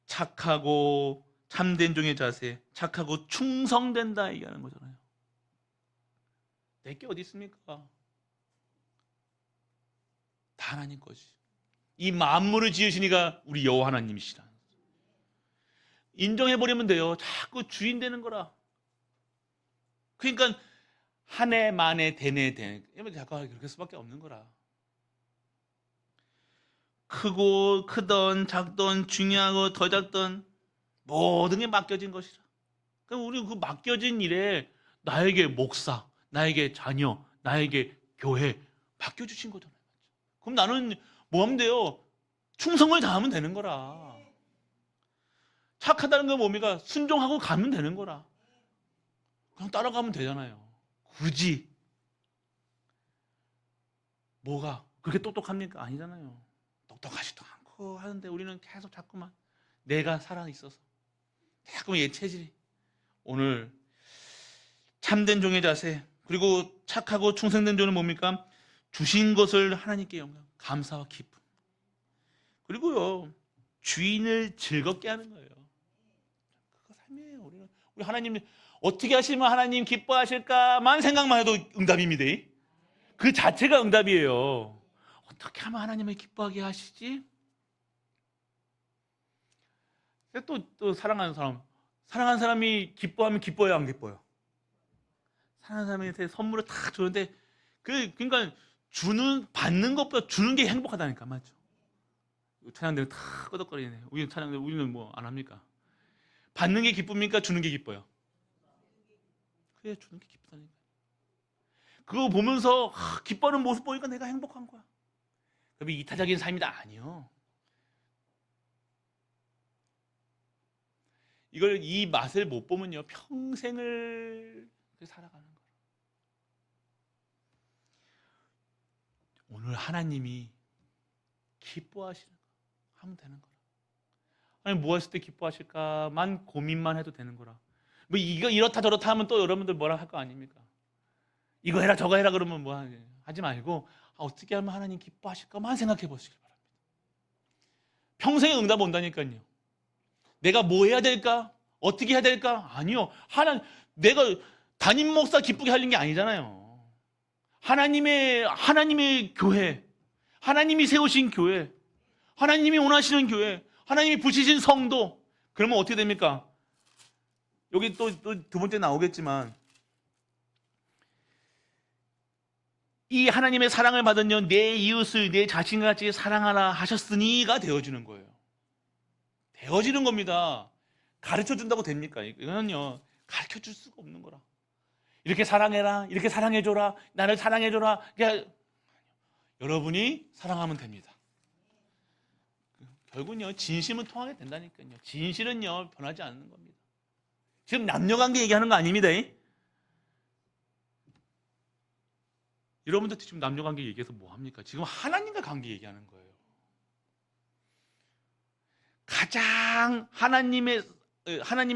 착하고, 참된 종의 자세, 착하고 충성된다 얘기하는 거잖아요. 내게 어디 있습니까? 다 하나님 거지. 이 만물을 지으시니까 우리 여호와 하나님이시라. 인정해버리면 돼요. 자꾸 주인 되는 거라. 그러니까 한 해 만에 되네. 자꾸 그렇게 수밖에 없는 거라. 크던 작던 중요하고 더 작던 모든 게 맡겨진 것이라. 그럼 우리 그 맡겨진 일에 나에게 목사, 나에게 자녀, 나에게 교회 맡겨주신 거잖아요. 그럼 나는 뭐 하면 돼요? 충성을 다하면 되는 거라. 착하다는 건 뭡니까? 순종하고 가면 되는 거라. 그냥 따라가면 되잖아요. 굳이 뭐가 그렇게 똑똑합니까? 아니잖아요. 똑똑하지도 않고 하는데 우리는 계속 자꾸만 내가 살아있어서 자꾸만 얘 체질이. 오늘 참된 종의 자세, 그리고 착하고 충성된 종은 뭡니까? 주신 것을 하나님께 영광, 감사와 기쁨. 그리고요, 주인을 즐겁게 하는 거예요. 그거 삶이에요. 우리 하나님 어떻게 하시면 하나님 기뻐하실까만 생각만 해도 응답입니다. 그 자체가 응답이에요. 어떻게 하면 하나님을 기뻐하게 하시지? 또 사랑하는 사람이 기뻐하면 기뻐요, 안 기뻐요? 사랑하는 사람한테 선물을 탁 주는데 그러니까 받는 것보다 주는 게 행복하다니까, 맞죠? 찬양대는 다 끄덕거리네. 우리는 뭐 안 합니까? 받는 게 기쁩니까? 주는 게 기뻐요? 그래, 주는 게 기쁘다니까. 그거 보면서 기뻐하는 모습 보니까 내가 행복한 거야. 그럼 이타적인 삶이다? 아니요. 이 맛을 못 보면요, 평생을 살아가는 거예요. 오늘 하나님이 기뻐하시는 거 하면 되는 거라. 아니, 뭐 했을 때 기뻐하실까만 고민만 해도 되는 거라. 뭐 이거 이렇다 저렇다 하면 또 여러분들 뭐라 할 거 아닙니까? 이거 해라 저거 해라 그러면 뭐 하지 말고 어떻게 하면 하나님 기뻐하실까만 생각해 보시길 바랍니다. 평생에 응답 온다니까요. 내가 뭐 해야 될까? 어떻게 해야 될까? 아니요. 내가 담임 목사 기쁘게 하는 게 아니잖아요. 하나님의 교회, 하나님이 세우신 교회, 하나님이 원하시는 교회, 하나님이 부시신 성도. 그러면 어떻게 됩니까? 여기 또 두 번째 나오겠지만, 이 하나님의 사랑을 받은요, 내 이웃을 내 자신같이 사랑하라 하셨으니가 되어지는 거예요. 되어지는 겁니다. 가르쳐 준다고 됩니까? 이거는요, 가르쳐 줄 수가 없는 거라. 이렇게 사랑해라, 이렇게 사랑해줘라, 나를 사랑해줘라. 그러니까 여러분이 사랑하면 됩니다. 결국은요, 진심은 통하게 된다니까요. 진실은요, 변하지 않는 겁니다. 지금 남녀관계 얘기하는 거 아닙니다. 여러분들 지금 남녀관계 얘기해서 뭐 합니까? 지금 하나님과 관계 얘기하는 거예요. 가장 하나님의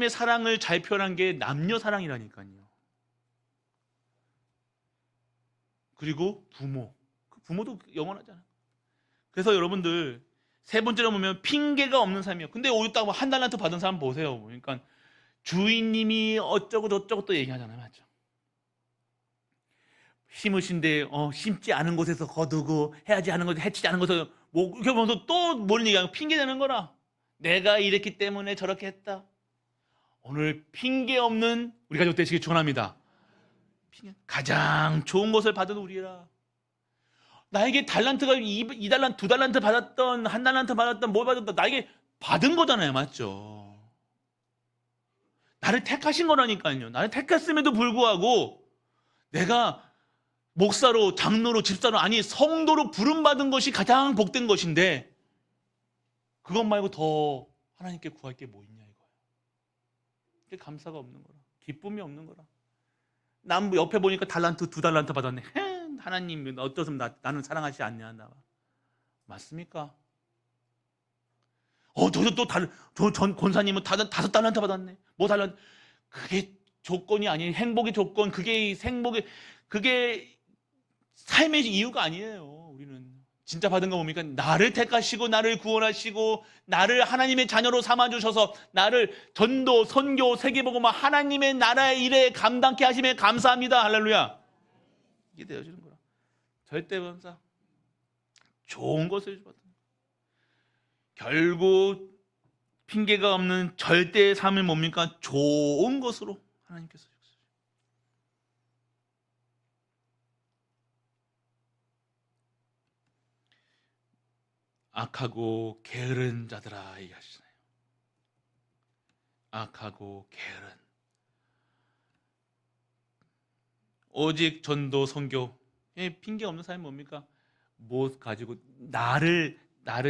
사랑을 잘 표현한 게 남녀 사랑이라니까요. 그리고 그 부모도 영원하잖아요. 그래서 여러분들 세 번째로 보면 핑계가 없는 삶이에요. 근데 오죽다고 한 달란트 받은 사람 보세요. 그러니까 주인님이 어쩌고 저쩌고 또 얘기하잖아요, 맞죠? 심으신데 심지 않은 곳에서 거두고 해야지 하는 곳에 해치지 않은 곳에서 뭐 이렇게 보면서 또 뭘 얘기하고 핑계 대는 거라. 내가 이랬기 때문에 저렇게 했다. 오늘 핑계 없는 우리 가족 되시길 축원합니다. 가장 좋은 것을 받은 우리라. 나에게 달란트가 2달란트, 2달란트 받았던, 1달란트 받았던, 뭘 받았던, 나에게 받은 거잖아요, 맞죠? 나를 택하신 거라니까요. 나를 택했음에도 불구하고 내가 목사로, 장로로, 집사로, 아니 성도로 부름받은 것이 가장 복된 것인데 그것 말고 더 하나님께 구할 게 뭐 있냐 이거예요. 이게 감사가 없는 거라. 기쁨이 없는 거라. 남 옆에 보니까 달란트, 2달란트 받았네. 하나님 어떠면 나는 사랑하지 않냐 나. 맞습니까? 전 권사님은 5달란트 받았네. 뭐 달란트? 그게 조건이 아니에요. 행복의 조건. 그게 삶의 이유가 아니에요. 우리는 진짜 받은 거 뭡니까? 나를 택하시고 나를 구원하시고 나를 하나님의 자녀로 삼아주셔서 나를 전도, 선교, 세계복음화 하나님의 나라의 일에 감당케 하심에 감사합니다. 할렐루야. 이게 되어지는 거라. 절대범사 좋은 것을 받은 결국 핑계가 없는 절대의 삶은 뭡니까? 좋은 것으로 하나님께서 주셨어요. 악하고 게으른 자들아 얘기하시잖아요. 악하고 게으른 오직 전도 선교 핑계 없는 삶이 뭡니까? 뭐 가지고 나를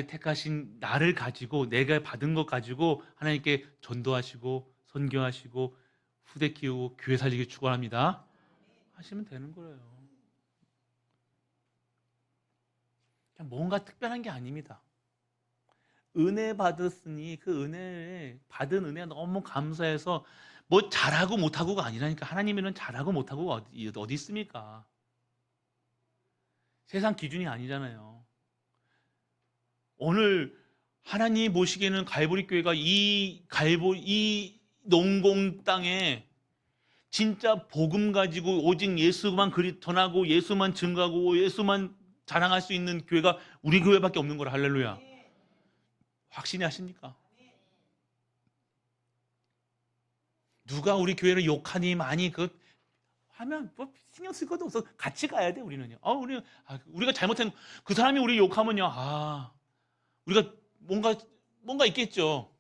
택하신 나를 가지고 내가 받은 것 가지고 하나님께 전도하시고 선교하시고 후대 키우고 교회 살리기 축원합니다. 하시면 되는 거예요. 그냥 뭔가 특별한 게 아닙니다. 은혜 받았으니 그 은혜에 받은 은혜가 너무 감사해서 뭐 잘하고 못하고가 아니라니까. 하나님은 잘하고 못하고가 어디 있습니까? 세상 기준이 아니잖아요. 오늘 하나님 보시기에는 갈보리 교회가 이 농공 땅에 진짜 복음 가지고 오직 예수만 전하고 예수만 증거하고 예수만 자랑할 수 있는 교회가 우리 교회밖에 없는 거라. 할렐루야. 확신이 하십니까? 누가 우리 교회를 욕하니 많이 하면 뭐 신경 쓸 것도 없어. 같이 가야 돼. 우리는요. 우리가 잘못한 그 사람이 우리 욕하면요. 우리가 뭔가 있겠죠.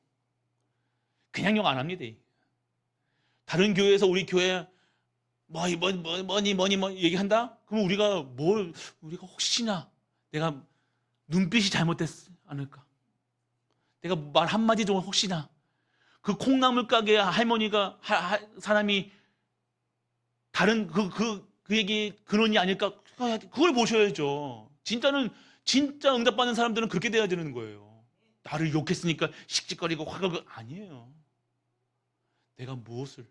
그냥 욕 안 합니다. 다른 교회에서 우리 교회 뭐니 얘기한다? 그럼 우리가 혹시나 내가 눈빛이 잘못됐지 않을까? 내가 말 한마디 좀 혹시나 그 콩나물 가게 할머니가 사람이 다른 그 얘기 근원이 아닐까? 그걸 보셔야죠. 진짜 응답받는 사람들은 그렇게 돼야 되는 거예요. 나를 욕했으니까 씩씩거리고 화가 아니에요. 내가 무엇을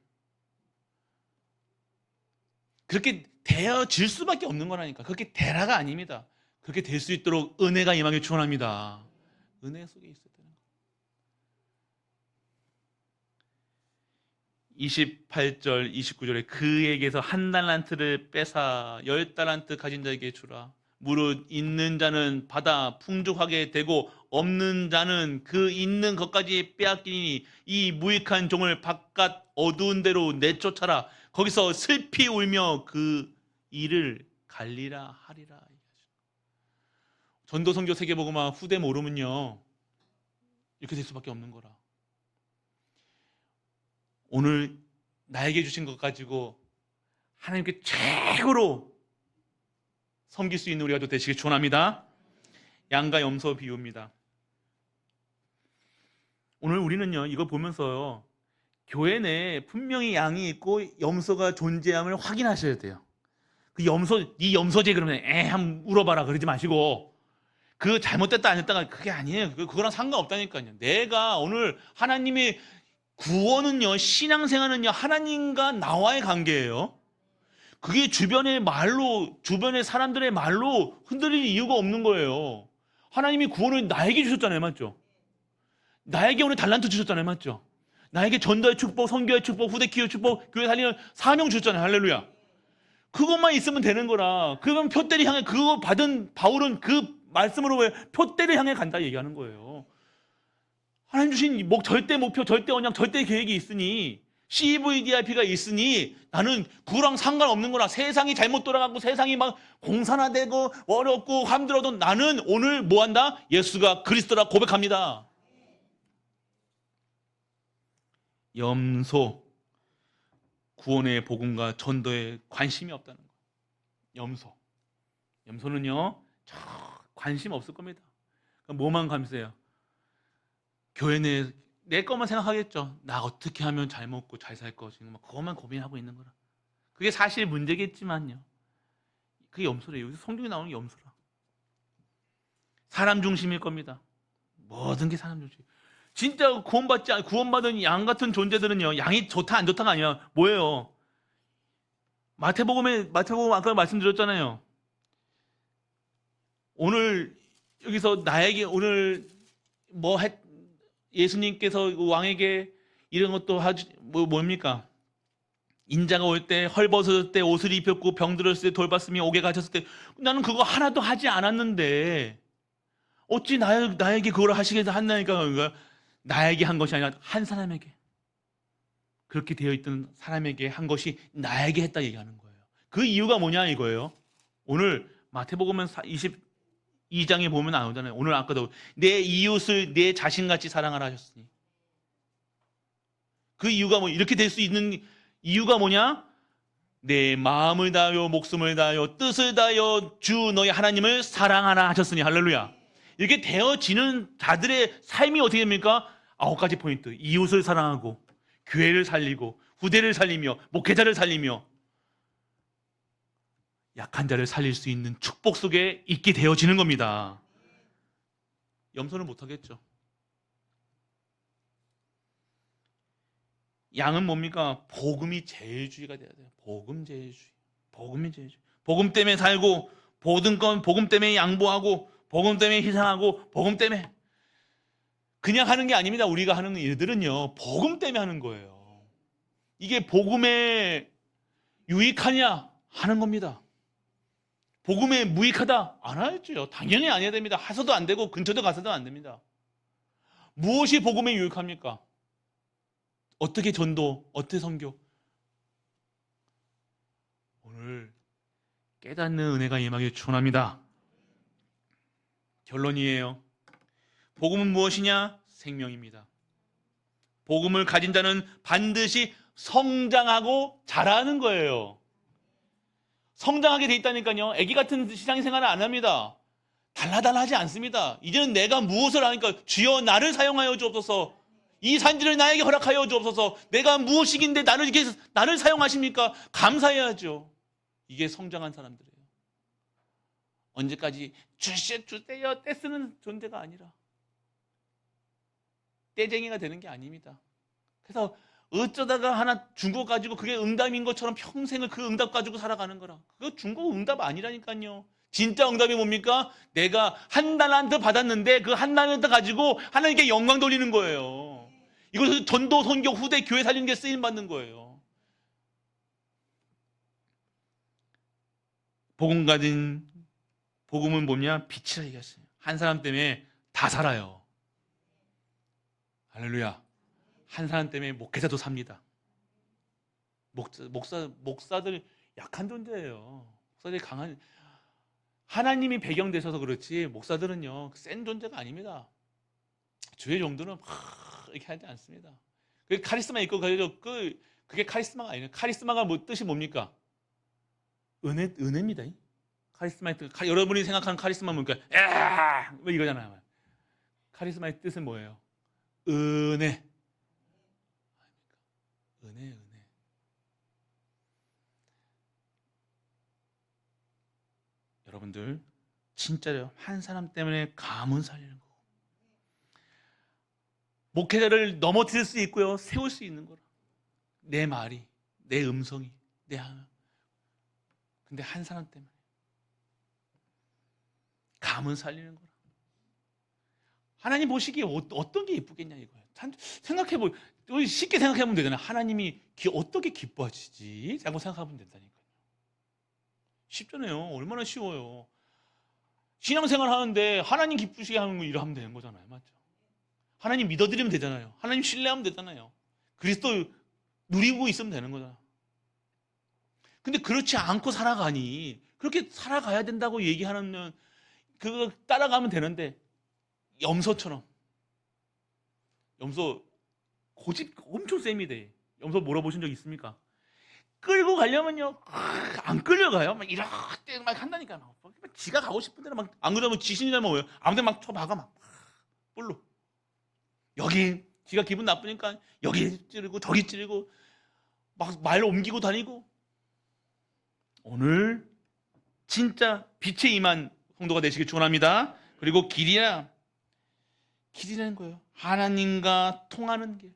그렇게 되어질 수밖에 없는 거라니까. 그렇게 되라가 아닙니다. 그렇게 될 수 있도록 은혜가 임하길 축원합니다. 은혜 속에 있어야 되는 거. 28절, 29절에 그에게서 1달란트를 뺏어 10달란트 가진 자에게 주라. 무릇 있는 자는 받아 풍족하게 되고 없는 자는 그 있는 것까지 빼앗기니 이 무익한 종을 바깥 어두운 데로 내쫓아라. 거기서 슬피 울며 그 일을 갈리라 하리라. 전도선교 세계복음화 후대 모름은요 이렇게 될 수밖에 없는 거라. 오늘 나에게 주신 것 가지고 하나님께 최고로 섬길 수 있는 우리가 또 되시길 축원합니다. 양과 염소 비유입니다. 오늘 우리는요 이거 보면서요 교회 내에 분명히 양이 있고 염소가 존재함을 확인하셔야 돼요. 네 염소지 그러면 한번 울어봐라 그러지 마시고 그 잘못됐다 안 했다가 그게 아니에요. 그거랑 상관없다니까요. 내가 오늘 하나님의 구원은요 신앙생활은요 하나님과 나와의 관계예요. 그게 주변의 사람들의 말로 흔들릴 이유가 없는 거예요. 하나님이 구원을 나에게 주셨잖아요. 맞죠? 나에게 오늘 달란트 주셨잖아요. 맞죠? 나에게 전도의 축복, 선교의 축복, 후대 키울 축복, 교회 살리는 사명 주셨잖아요. 할렐루야. 그것만 있으면 되는 거라. 그러면 표대를 향해 그거 받은 바울은 그 말씀으로 왜 표대를 향해 간다 얘기하는 거예요. 하나님 주신 절대 목표, 절대 언약, 절대 계획이 있으니 CVDIP가 있으니 나는 그거랑 상관없는 거라. 세상이 잘못 돌아가고 세상이 막 공산화되고 어렵고 힘들어도 나는 오늘 뭐한다? 예수가 그리스도라 고백합니다. 염소, 구원의 복음과 전도에 관심이 없다는 거예요. 염소는요 관심 없을 겁니다. 뭐만 감수해요? 교회 내 것만 생각하겠죠. 나 어떻게 하면 잘 먹고 잘 살 것인가 그것만 고민하고 있는 거라. 그게 사실 문제겠지만요. 그게 염소래요. 여기서 성경에 나오는 게 염소라. 사람 중심일 겁니다. 모든 게 사람 중심. 진짜 구원받은 양 같은 존재들은요. 양이 좋다 안 좋다가 아니라 뭐예요? 마태복음 아까 말씀드렸잖아요. 오늘 여기서 나에게 오늘 예수님께서 왕에게 이런 것도 뭡니까? 인자가 올 때 헐벗었을 때 옷을 입혔고 병들었을 때 돌봤으며 옥에 갇혔을 때 나는 그거 하나도 하지 않았는데 어찌 나에게 그걸 하시겠다 한다니까. 나에게 한 것이 아니라 한 사람에게 그렇게 되어 있던 사람에게 한 것이 나에게 했다 얘기하는 거예요. 그 이유가 뭐냐 이거예요. 오늘 마태복음 22장에 보면 나오잖아요. 오늘 아까도 내 이웃을 내 자신같이 사랑하라 하셨으니 그 이유가 이렇게 될 수 있는 이유가 뭐냐? 내 마음을 다하여 목숨을 다하여 뜻을 다하여 주 너희 하나님을 사랑하라 하셨으니 할렐루야. 이렇게 되어지는 자들의 삶이 어떻게 됩니까? 9가지 포인트. 이웃을 사랑하고 교회를 살리고 후대를 살리며 목회자를 살리며 약한 자를 살릴 수 있는 축복 속에 있게 되어지는 겁니다. 염소는 못하겠죠. 양은 뭡니까? 복음이 제일주의가 돼야 돼요. 복음이 제일주의. 복음 때문에 살고 모든 건 복음 때문에 양보하고 복음 때문에 희생하고 복음 때문에 그냥 하는 게 아닙니다. 우리가 하는 일들은요. 복음 때문에 하는 거예요. 이게 복음에 유익하냐 하는 겁니다. 복음에 무익하다? 안 하죠. 당연히 안 해야 됩니다. 하서도 안 되고 근처도 가서도 안 됩니다. 무엇이 복음에 유익합니까? 어떻게 전도, 어떻게 선교? 오늘 깨닫는 은혜가 임하길 축원합니다. 결론이에요. 복음은 무엇이냐? 생명입니다. 복음을 가진 자는 반드시 성장하고 자라는 거예요. 성장하게 돼 있다니까요. 아기 같은 신앙생활을 안 합니다. 달라달라 하지 않습니다. 이제는 내가 무엇을 하니까 주여 나를 사용하여 주옵소서. 이 산지를 나에게 허락하여 주옵소서. 내가 무엇이긴데 나를 사용하십니까? 감사해야죠. 이게 성장한 사람들이에요. 언제까지 주세요 떼 쓰는 존재가 아니라 떼쟁이가 되는 게 아닙니다. 그래서 어쩌다가 하나 준 거 가지고 그게 응답인 것처럼 평생을 그 응답 가지고 살아가는 거라. 그거 준 거 응답 아니라니까요. 진짜 응답이 뭡니까? 내가 한 달란트 받았는데 그 한 달란트 가지고 하나님께 영광 돌리는 거예요. 이것은 전도, 선교, 후대, 교회 살리는 게 쓰임 받는 거예요. 복음 가진 복음은 뭐냐? 빛이라 얘기했어요. 한 사람 때문에 다 살아요. 할렐루야. 한 사람 때문에 목회자도 삽니다. 목사들 약한 존재예요. 목사들이 강한, 하나님이 배경 되셔서 그렇지 목사들은요 센 존재가 아닙니다. 주의 용도는 막 이렇게 하지 않습니다. 그 카리스마 있고 그게 카리스마가 아니에요. 카리스마가 뜻이 뭡니까? 은혜입니다. 카리스마의 뜻, 여러분이 생각하는 카리스마 뭡니까? 뭐 이거잖아요. 카리스마의 뜻은 뭐예요? 은혜. 은혜. 여러분들 진짜요. 한 사람 때문에 가문 살리는 거고. 목회자를 넘어뜨릴 수 있고요. 세울 수 있는 거라. 내 말이, 내 음성이, 내 하나. 근데 한 사람 때문에 가문 살리는 거라. 하나님 보시기에 어떤 게 이쁘겠냐 이거예요. 생각해보, 쉽게 생각해보면 되잖아요. 하나님이 어떻게 기뻐하시지? 라고 생각하면 된다니까요. 쉽잖아요. 얼마나 쉬워요. 신앙생활 하는데 하나님 기쁘시게 하는 거 일을 하면 되는 거잖아요. 맞죠? 하나님 믿어드리면 되잖아요. 하나님 신뢰하면 되잖아요. 그리스도 누리고 있으면 되는 거잖아요. 근데 그렇지 않고 살아가니, 그렇게 살아가야 된다고 얘기하는 그거 따라가면 되는데, 염소처럼. 염소 고집 엄청 셉니다. 염소 몰아보신 적 있습니까? 끌고 가려면요 안 끌려가요. 막 이렇게 막 한다니까. 막 지가 가고 싶은 데는 막 안 그러면 지신이라면 뭐예요? 아무데나 막 쳐박아 막 뿔로. 여기 지가 기분 나쁘니까 여기 찌르고 저기 찌르고 막 말 옮기고 다니고. 오늘 진짜 빛에 임한 성도가 되시길 축원합니다. 그리고 길이라는 거예요. 하나님과 통하는 길.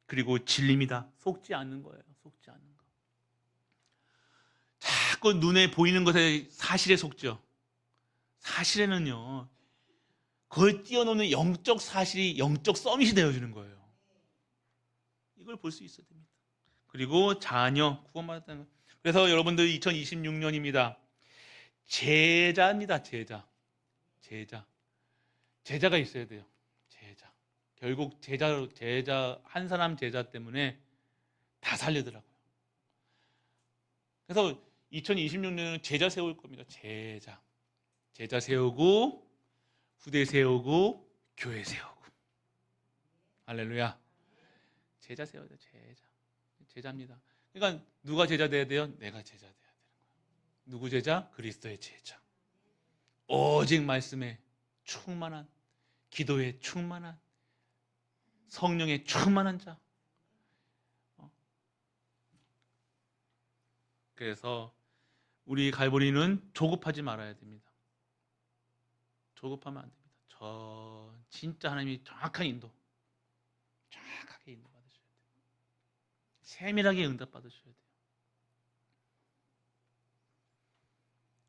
그리고 진리입니다. 속지 않는 거예요. 속지 않는 거. 자꾸 눈에 보이는 것에 사실에 속죠. 사실에는요, 그걸 뛰어넘는 영적 사실이 영적 서밋이 되어주는 거예요. 이걸 볼 수 있어야 됩니다. 그리고 자녀, 구원받았다는 거. 그래서 여러분들 2026년입니다. 제자입니다. 제자가 있어야 돼요. 제자. 결국 한 사람 제자 때문에 다 살리더라고요. 그래서 2026년은 제자 세울 겁니다. 제자 세우고, 후대 세우고, 교회 세우고. 할렐루야. 제자 세워야 돼요. 제자입니다. 그러니까 누가 제자 돼야 돼요? 내가 제자 돼야 되는 거예요. 누구 제자? 그리스도의 제자. 오직 말씀에 충만한, 기도에 충만한, 성령에 충만한 자. 그래서 우리 갈보리는 조급하지 말아야 됩니다. 조급하면 안 됩니다. 진짜 하나님이 정확한 인도, 정확하게 인도 받으셔야 돼요. 세밀하게 응답 받으셔야 돼요.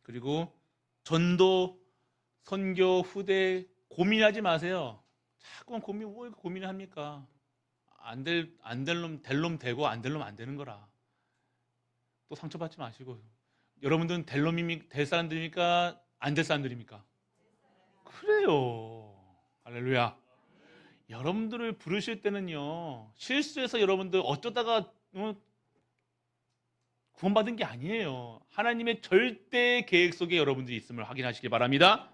그리고 전도, 선교, 후대 고민하지 마세요. 자꾸만 뭐 고민을 합니까? 될 놈 되고 안 될 놈 안 되는 거라. 또 상처받지 마시고. 여러분들은 될 사람들입니까? 안 될 사람들입니까? 그래요. 할렐루야. 여러분들을 부르실 때는요, 실수해서 여러분들 어쩌다가 구원받은 게 아니에요. 하나님의 절대 계획 속에 여러분들이 있음을 확인하시기 바랍니다.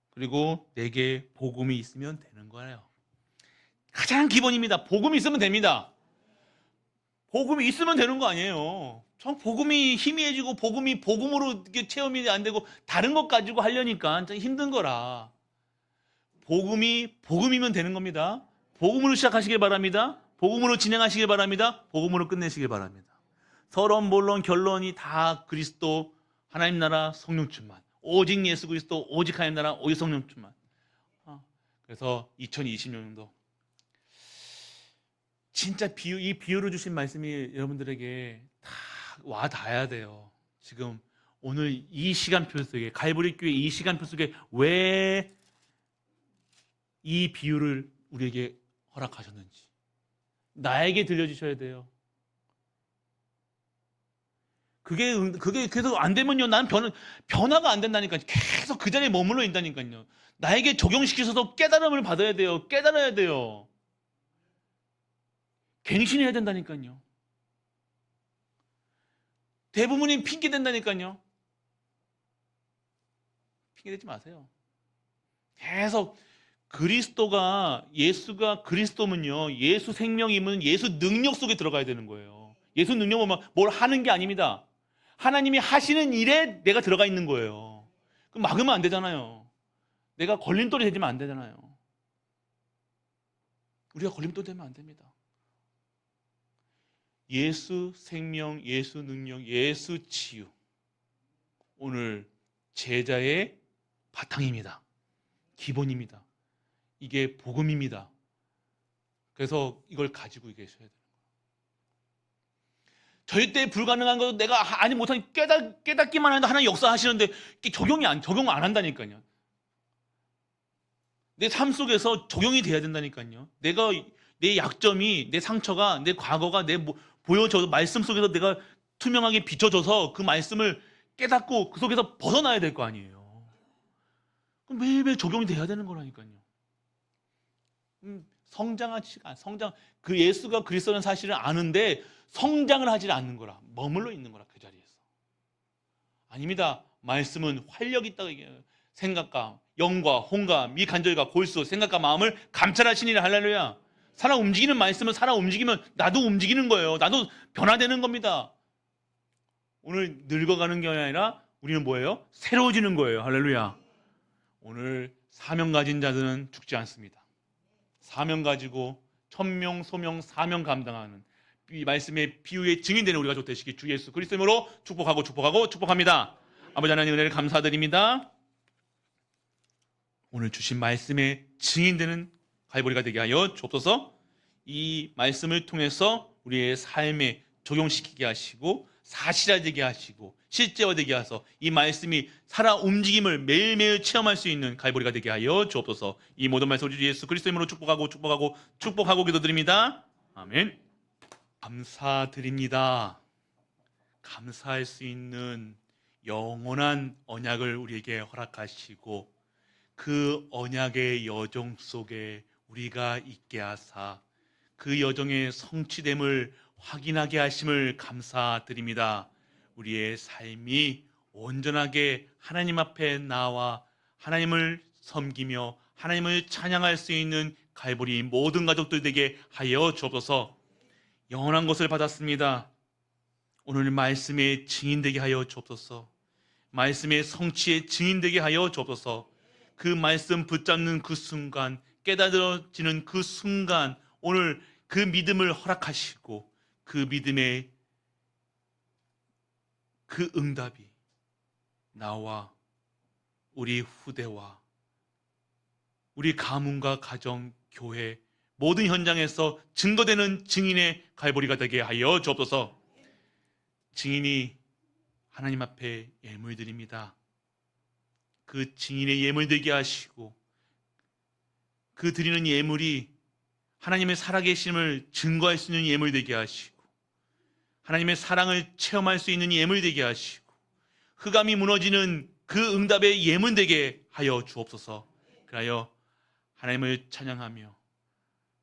그리고 내게 복음이 있으면 되는 거예요. 가장 기본입니다. 복음이 있으면 됩니다. 복음이 있으면 되는 거 아니에요. 전 복음이 희미해지고 복음으로 이렇게 체험이 안 되고 다른 것 가지고 하려니까 좀 힘든 거라. 복음이면 되는 겁니다. 복음으로 시작하시길 바랍니다. 복음으로 진행하시길 바랍니다. 복음으로 끝내시길 바랍니다. 서론, 본론, 결론이 다 그리스도, 하나님 나라, 성령 충만. 오직 예수 그리스도, 오직 하나님 나라, 오직 성령 충만. 그래서 2020년도 진짜 이 비유를 주신 말씀이 여러분들에게 다 와 닿아야 돼요. 지금 오늘 이 시간표 속에, 갈보리 교회 이 시간표 속에 왜 이 비유를 우리에게 허락하셨는지 나에게 들려주셔야 돼요. 그게 계속 안 되면요, 나는 변화가 안 된다니까요. 계속 그 자리에 머물러 있다니까요. 나에게 적용시키셔서 깨달음을 받아야 돼요. 깨달아야 돼요. 갱신해야 된다니까요. 대부분이 핑계 된다니까요. 핑계 대지 마세요. 계속 예수가 그리스도면요, 예수 생명이면 예수 능력 속에 들어가야 되는 거예요. 예수 능력은 뭘 하는 게 아닙니다. 하나님이 하시는 일에 내가 들어가 있는 거예요. 그럼 막으면 안 되잖아요. 내가 걸림돌이 되면 안 되잖아요. 우리가 걸림돌 되면 안 됩니다. 예수 생명, 예수 능력, 예수 치유. 오늘 제자의 바탕입니다. 기본입니다. 이게 복음입니다. 그래서 이걸 가지고 계셔야 돼요. 절대 불가능한 것도 내가 아니 못하니 깨닫기만 해도 하나님 역사하시는데 적용 안 한다니까요. 내 삶 속에서 적용이 돼야 된다니까요. 내 약점이, 내 상처가, 내 과거가 보여져서 말씀 속에서 내가 투명하게 비춰져서 그 말씀을 깨닫고 그 속에서 벗어나야 될 거 아니에요. 그럼 매일매일 적용이 돼야 되는 거라니까요. 그 예수가 그리스도라는 사실을 아는데 성장을 하지 않는 거라. 머물러 있는 거라, 그 자리에서. 아닙니다. 말씀은 활력이 있다고 얘기해요. 생각과 영과 혼과 미 간절과 골수, 생각과 마음을 감찰하시니라. 할렐루야. 살아 움직이는 말씀은 살아 움직이면 나도 움직이는 거예요. 나도 변화되는 겁니다. 오늘 늙어가는 게 아니라 우리는 뭐예요? 새로워지는 거예요. 할렐루야. 오늘 사명 가진 자들은 죽지 않습니다. 사명 가지고 천명, 소명, 사명 감당하는 이 말씀의 비유의 증인되는 우리가 되시기 주 예수 그리스도로 축복합니다. 아버지 하나님 은혜를 감사드립니다. 오늘 주신 말씀의 증인되는 갈보리가 되게 하여 주옵소서. 이 말씀을 통해서 우리의 삶에 적용시키게 하시고 사실화되게 하시고 실제화되게 하셔서 이 말씀이 살아 움직임을 매일매일 체험할 수 있는 갈보리가 되게 하여 주옵소서. 이 모든 말씀 우리 주 예수 그리스도 이름으로 축복하고 기도드립니다. 아멘. 감사드립니다. 감사할 수 있는 영원한 언약을 우리에게 허락하시고 그 언약의 여정 속에 우리가 있게 하사 그 여정의 성취됨을 확인하게 하심을 감사드립니다. 우리의 삶이 온전하게 하나님 앞에 나와 하나님을 섬기며 하나님을 찬양할 수 있는 갈보리 모든 가족들 되게 하여 주옵소서. 영원한 것을 받았습니다. 오늘 말씀의 증인되게 하여 주옵소서. 말씀의 성취의 증인되게 하여 주옵소서. 그 말씀 붙잡는 그 순간, 깨달아지는 그 순간 오늘 그 믿음을 허락하시고 그 믿음의 그 응답이 나와 우리 후대와 우리 가문과 가정, 교회 모든 현장에서 증거되는 증인의 갈보리가 되게 하여 주옵소서. 증인이 하나님 앞에 예물 드립니다. 그 증인의 예물 되게 하시고 그 드리는 예물이 하나님의 살아계심을 증거할 수 있는 예물 되게 하시고 하나님의 사랑을 체험할 수 있는 예물 되게 하시고 흑암이 무너지는 그 응답에 예문되게 하여 주옵소서. 그하여 하나님을 찬양하며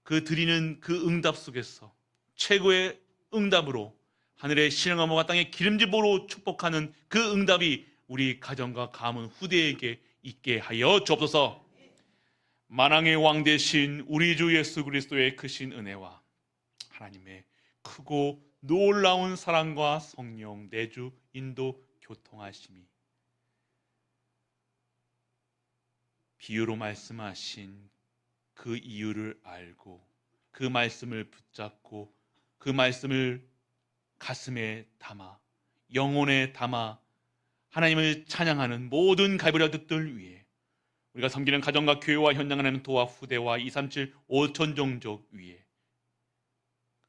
그 드리는 그 응답 속에서 최고의 응답으로 하늘의 신령함과 땅의 기름짐으로 축복하는 그 응답이 우리 가정과 가문 후대에게 있게 하여 주옵소서. 만왕의 왕 되신 우리 주 예수 그리스도의 크신 은혜와 하나님의 크고 놀라운 사랑과 성령 내주 인도 교통하심이 비유로 말씀하신 그 이유를 알고 그 말씀을 붙잡고 그 말씀을 가슴에 담아 영혼에 담아 하나님을 찬양하는 모든 갈보리아들 위해 우리가 섬기는 가정과 교회와 현장하는 도와 후대와 237 5천 종족 위에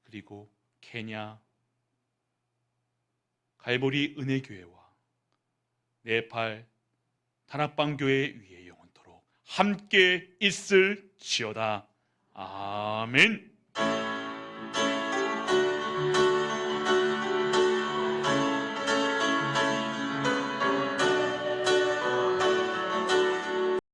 그리고 케냐 갈보리 은혜교회와 네팔 다락방교회 위에 영원토록 함께 있을지어다. 아멘.